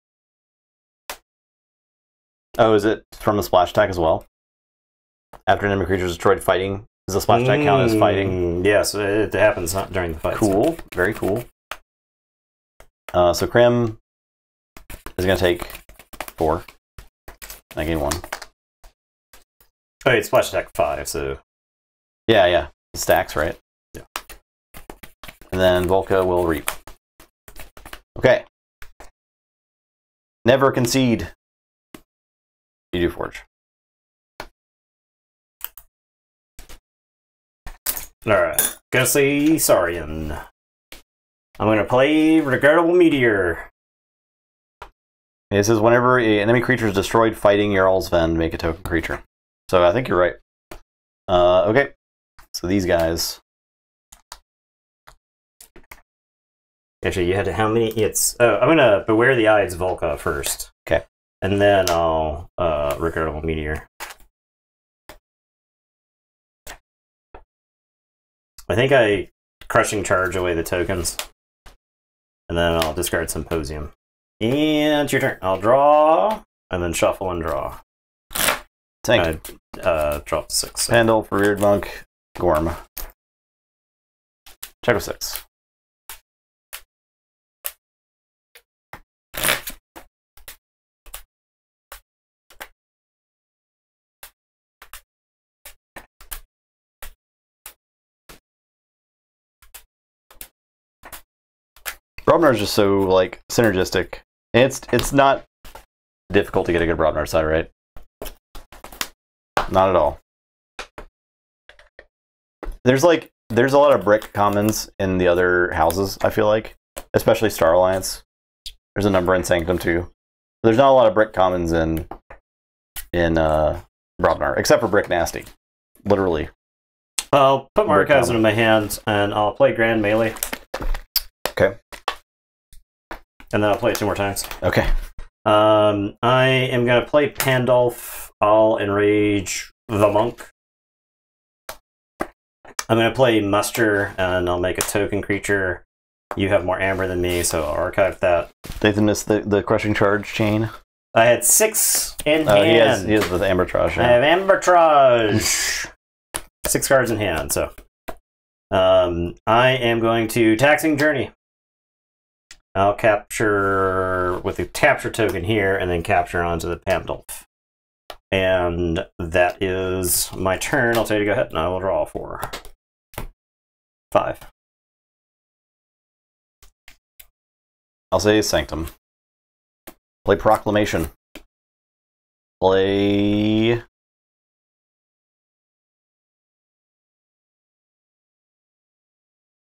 Oh, is it from the splash attack as well? After an enemy creature is destroyed fighting, does the splash attack count as fighting? Yes, it happens during the fight. Cool, very cool. So Krim is going to take 4. I gain 1. Oh, it's splash attack 5, so... Yeah. Stacks, right? Yeah. And then Volca will reap. Okay. Never concede. You do Forge. Alright. Gonna say Saurian. I'm gonna play Regrettable Meteor. It says whenever an enemy creature is destroyed fighting Jarl's Vend, make a token creature. So I think you're right. Okay. So these guys. Actually, you had to, how many? It's I'm gonna Beware the Eyes Volca first. Okay. And then I'll Regrettable Meteor. I think I Crushing Charge away the tokens. And then I'll discard Symposium. And it's your turn. I'll draw, and then shuffle and draw. Tank. Drop to 6. So. Pandulph, Reared Monk, Gorm. Check with 6. Brobnar is just so like synergistic. And it's not difficult to get a good Brobnar side, right? Not at all. There's a lot of brick commons in the other houses, I feel like. Especially Star Alliance. There's a number in Sanctum too. There's not a lot of brick commons in Brobnar, except for Brick Nasty. Literally. I'll put my archives into my hand, and I'll play Grand Melee. Okay. And then I'll play it 2 more times. Okay. I am going to play Pandulph. I'll enrage the monk. I'm going to play Muster, and I'll make a token creature. You have more amber than me, so I'll archive that. Nathan missed the Crushing Charge chain. I had 6 in hand. He has the Ambertrage. Yeah. I have Ambertrage. 6 cards in hand, so. I am going to Taxing Journey. I'll capture with the capture token here, and then capture onto the Pandulph. And that is my turn. I'll tell you to go ahead, and I will draw 4. 5. I'll say Sanctum. Play Proclamation. Play...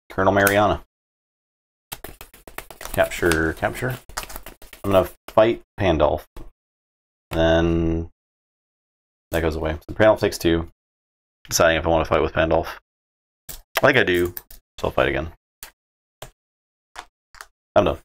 Colonel Mariana. Capture. I'm going to fight Pandulph. Then that goes away. So Pandulph takes 2. Deciding if I want to fight with Pandulph. I think I do. So I'll fight again. I'm done.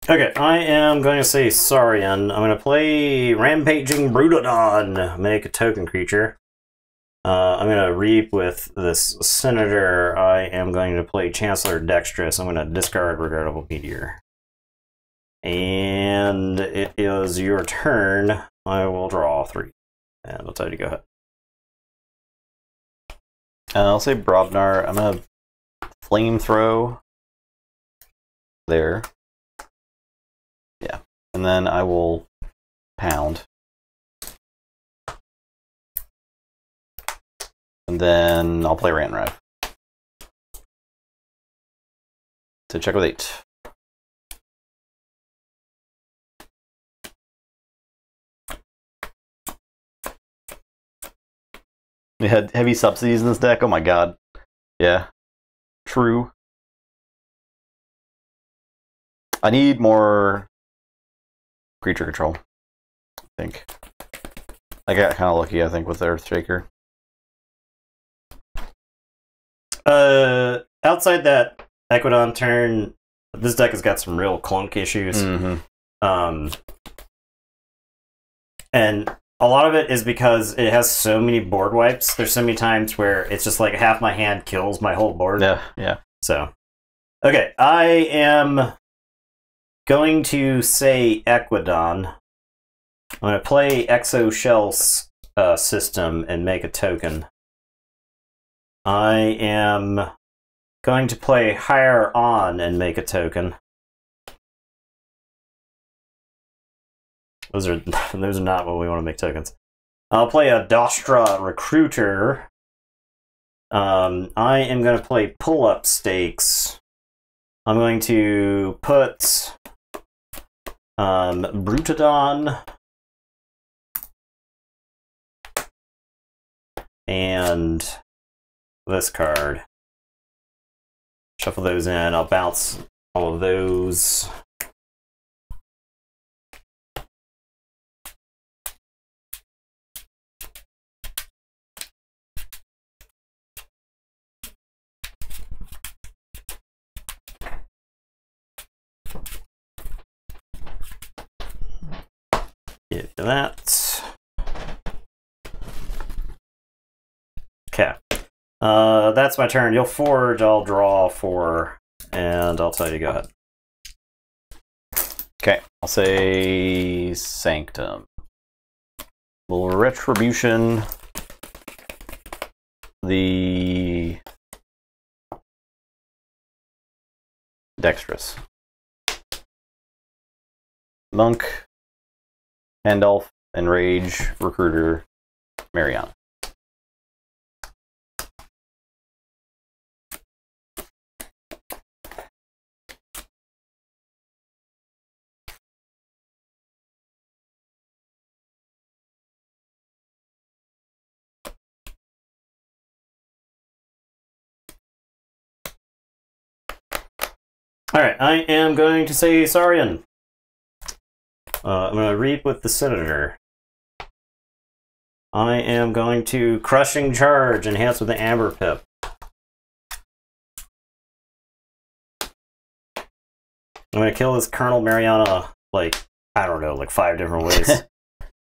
Okay, I am going to say Saurian. I'm going to play Rampaging Brutodon, make a token creature. I'm going to reap with this Senator. I am going to play Chancellor Dexterous. I'm going to discard Regrettable Meteor. And it is your turn. I will draw 3. And I'll tell you to go ahead. I'll say Brobnar. I'm going to Flame Throw. there. Yeah. And then I will pound. And then I'll play Rant and Rev. So check with 8. We had heavy subsidies in this deck. Oh my god. Yeah. True. I need more creature control, I think. I got kind of lucky, I think, with Earthshaker. Outside that Equidon turn, this deck has got some real clunk issues. Mm-hmm. And a lot of it is because it has so many board wipes. There's so many times where it's just like half my hand kills my whole board. Yeah, yeah. So, okay, I am going to say Equidon. I'm going to play Exo Shell system and make a token. I am going to play Higher On and make a token. Those are not what we want to make tokens. I'll play a Dostra Recruiter. I am going to play Pull-Up Stakes. I'm going to put Brutodon and this card. Shuffle those in. I'll bounce all of those. Get that. Okay. That's my turn. You'll forge, I'll draw 4, and I'll tell you, go ahead. Okay, I'll say Sanctum. Little Retribution. The Dexterous. Monk. Handolf, Enrage, Recruiter, Mariana. Alright, I am going to say Saurian. I'm going to reap with the Senator. I am going to Crushing Charge, enhance with the Amber Pip. I'm going to kill this Colonel Mariana, like, I don't know, like 5 different ways.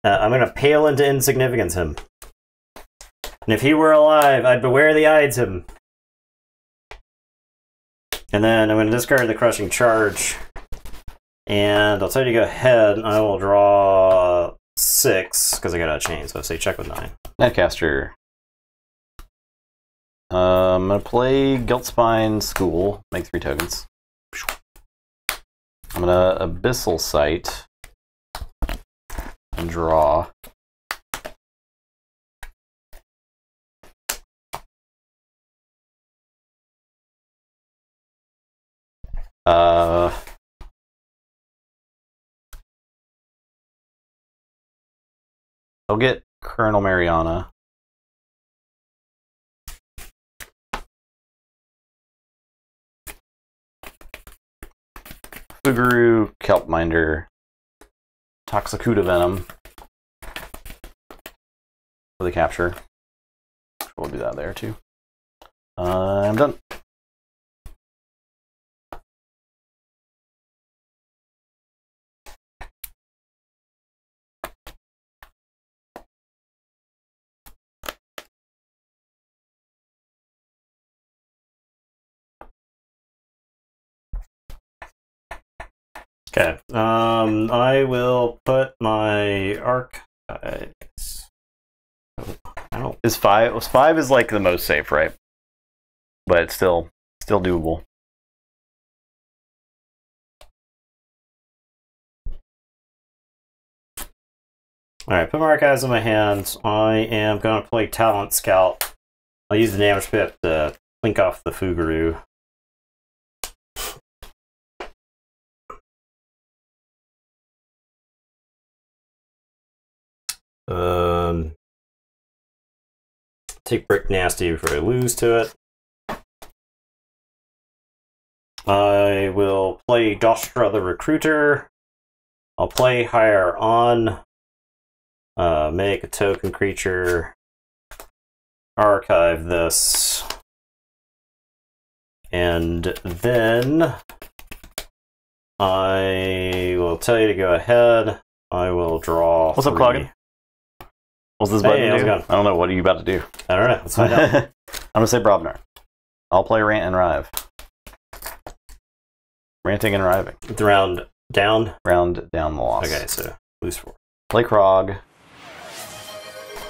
I'm going to pale into insignificance him. And if he were alive, I'd beware the Ides him. And then I'm going to discard the Crushing Charge. And I'll tell you to go ahead, I will draw 6, because I got a chain, so I say check with 9. Netcaster. I'm going to play Guiltspine School, make 3 tokens. I'm going to Abyssal Sight and draw. I'll get Colonel Mariana. Fuguru, Kelpminder, Toxicuda Venom for the capture. We'll do that there too. I'm done. Okay, I will put my archives. Is 5 is like the most safe, right? But it's still doable. Alright, put my archives in my hands. I am going to play Talent Scout. I'll use the damage pip to link off the Fuguru. Take Brick Nasty before I lose to it. I will play Dostra the Recruiter. I'll play Hire On. Make a token creature. Archive this. And then I will tell you to go ahead. I will draw. What's up, Cloggin? What's this button do? I don't know. What are you about to do? I don't know. Let's find out. I'm going to say Brobnar. I'll play Rant and Rive. Ranting and Riving. Round down? Round down the loss. Okay, so lose 4. Play Krog.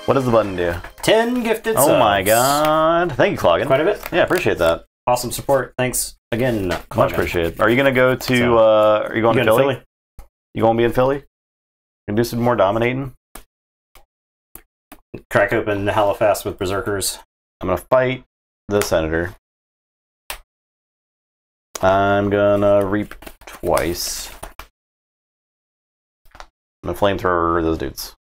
What does the button do? 10 gifted subs. Oh my god. Thank you, Cloggin. Quite a bit. Yeah, appreciate that. Awesome support. Thanks again, Cloggin. Much appreciated. Are you going to go to, are you going to Philly? You going to be in Philly? You going to do some more dominating? Crack open the Halifax with Berserkers. I'm going to fight the Senator. I'm going to reap twice. I'm going to flamethrower those dudes.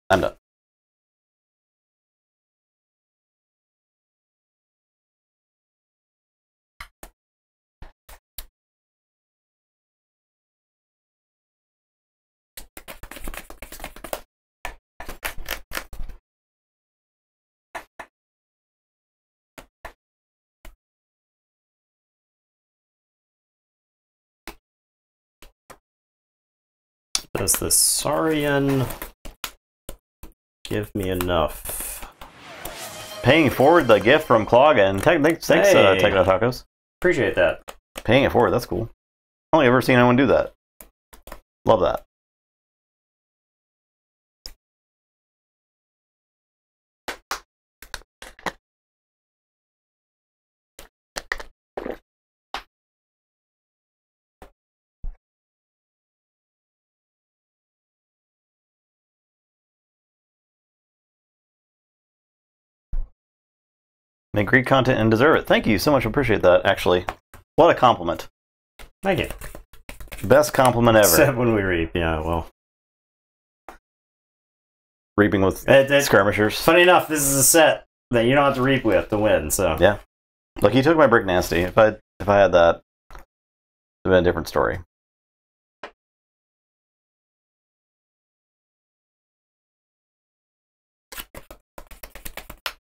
I'm done. Does the Saurian give me enough? Paying forward the gift from Cloggin. Thanks, hey, Techno Tacos. Appreciate that. Paying it forward, that's cool. Only ever seen anyone do that. Love that. Make great content and deserve it. Thank you so much. Appreciate that, actually. What a compliment. Thank you. Best compliment ever. Except when we reap, yeah, well. Reaping with skirmishers. Funny enough, this is a set that you don't have to reap with to win, so. Yeah. Look, he took my Brick Nasty. If I had that, it would have been a different story.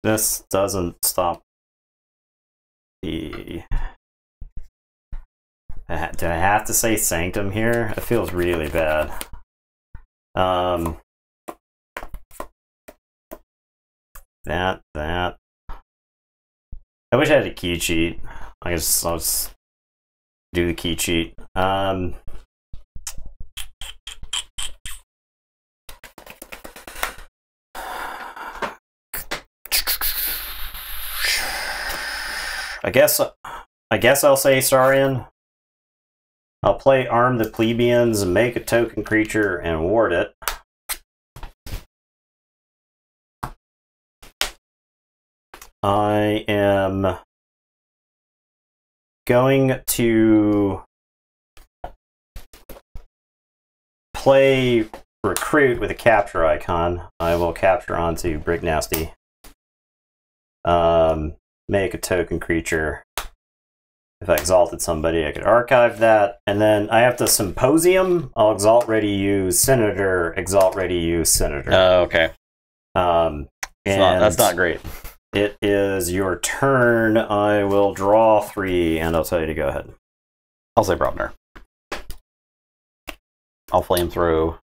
This doesn't stop the... Do I have to say Sanctum here? It feels really bad. That. I wish I had a key cheat. I'll just do the key cheat. I guess I'll say Saurian. I'll play Arm the Plebeians, make a token creature, and ward it. I am going to play Recruit with a capture icon. I will capture onto Brick Nasty. Make a token creature. If I exalted somebody, I could archive that. And then I have to Symposium. I'll exalt ready use Senator, exalt ready use Senator. Oh, okay. That's not great. It is your turn. I will draw 3, and I'll tell you to go ahead. I'll say Brobnar. I'll flame through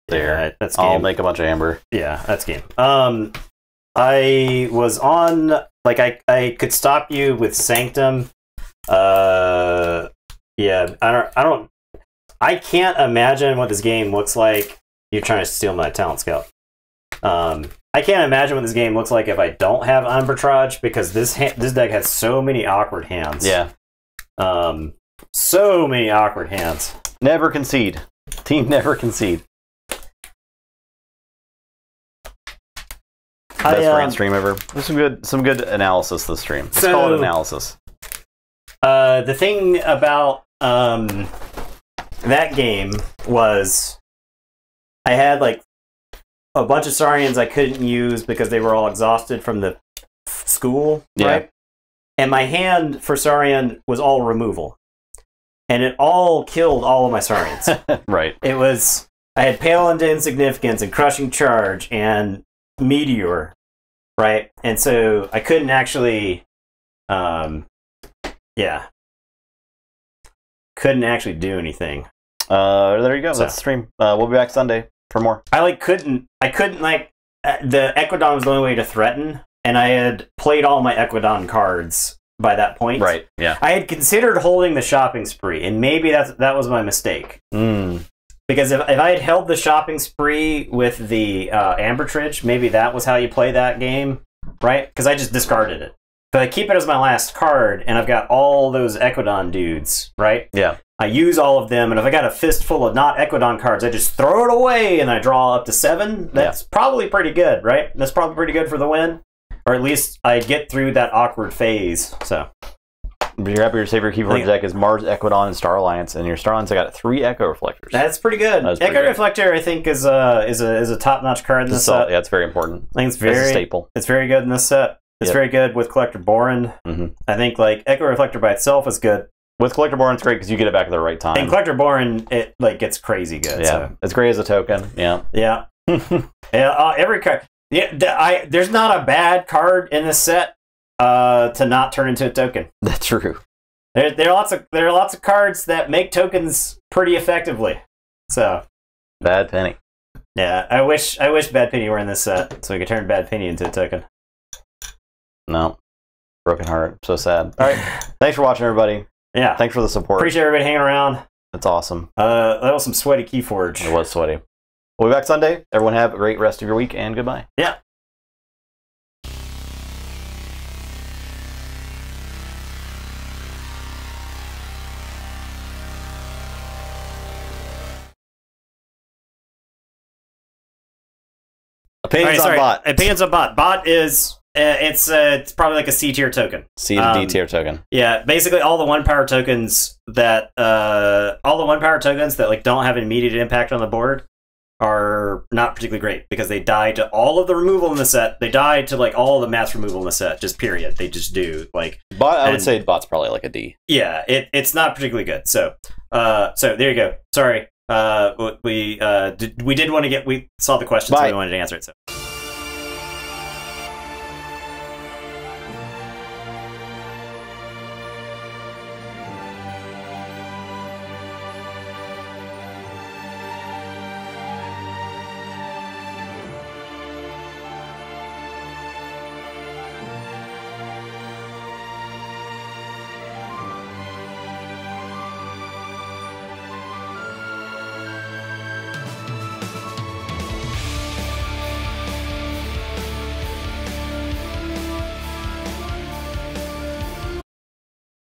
there. Yeah, that's game. I'll make a bunch of amber. Yeah, that's game. I was on, like, I could stop you with Sanctum. Yeah, I can't imagine what this game looks like. You're trying to steal my Talent Scout. I can't imagine what this game looks like if I don't have Arbitrage, because this deck has so many awkward hands. Yeah. So many awkward hands. Never concede. Team never concede. Best brain stream ever. There's some good analysis this stream. Let's call it analysis. The thing about that game was I had like a bunch of Saurians I couldn't use because they were all exhausted from the school, right? And my hand for Saurian was all removal. And it all killed all of my Saurians. Right. It was, I had Pale into Insignificance and Crushing Charge and Meteor, right? And so I couldn't actually, couldn't actually do anything. There you go. That's the stream. We'll be back Sunday for more. I couldn't the Equidon was the only way to threaten, and I had played all my Equidon cards by that point. Right, yeah. I had considered holding the shopping spree, and maybe that was my mistake. Because if I had held the shopping spree with the Ambertridge, maybe that was how you play that game, right? Because I just discarded it. But I keep it as my last card, and I've got all those Equidon dudes, right? Yeah. I use all of them, and if I got a fistful of not Equidon cards, I just throw it away, and I draw up to 7. That's probably pretty good, right? That's probably pretty good for the win. Or at least I get through that awkward phase, so. Your happy your savior Keyforge deck is Mars, Equidon, and Star Alliance, and your Star Alliance got 3 Echo Reflectors. That's pretty good. Echo Reflector, I think, is a top-notch card in this set. Yeah, it's very important. I think it's very a staple. It's very good in this set. It's very good with Collector Boron. I think like Echo Reflector by itself is good. With Collector Boron, it's great because you get it back at the right time. And Collector Boron, it like gets crazy good. Yeah, so. It's great as a token. Yeah, yeah, yeah. Every card. Yeah, there's not a bad card in this set to not turn into a token. That's true. There are lots of cards that make tokens pretty effectively. So, Bad Penny. Yeah, I wish Bad Penny were in this set so we could turn Bad Penny into a token. No, broken heart. So sad. All right, thanks for watching, everybody. Yeah, thanks for the support. Appreciate everybody hanging around. That's awesome. That was some sweaty Keyforge. It was sweaty. We'll be back Sunday. Everyone have a great rest of your week, and goodbye. Yeah. Opinions on bot. Opinions on bot. Bot is it's probably like a C tier token. C to D tier token. Yeah, basically all the 1 power tokens that like don't have an immediate impact on the board are not particularly great because they die to all of the removal in the set. They die to like all the mass removal in the set. Just period. They just do like. Bot. I would say bot's probably like a D. Yeah, it's not particularly good. So there you go. Sorry. We saw the question, so we wanted to answer it. So.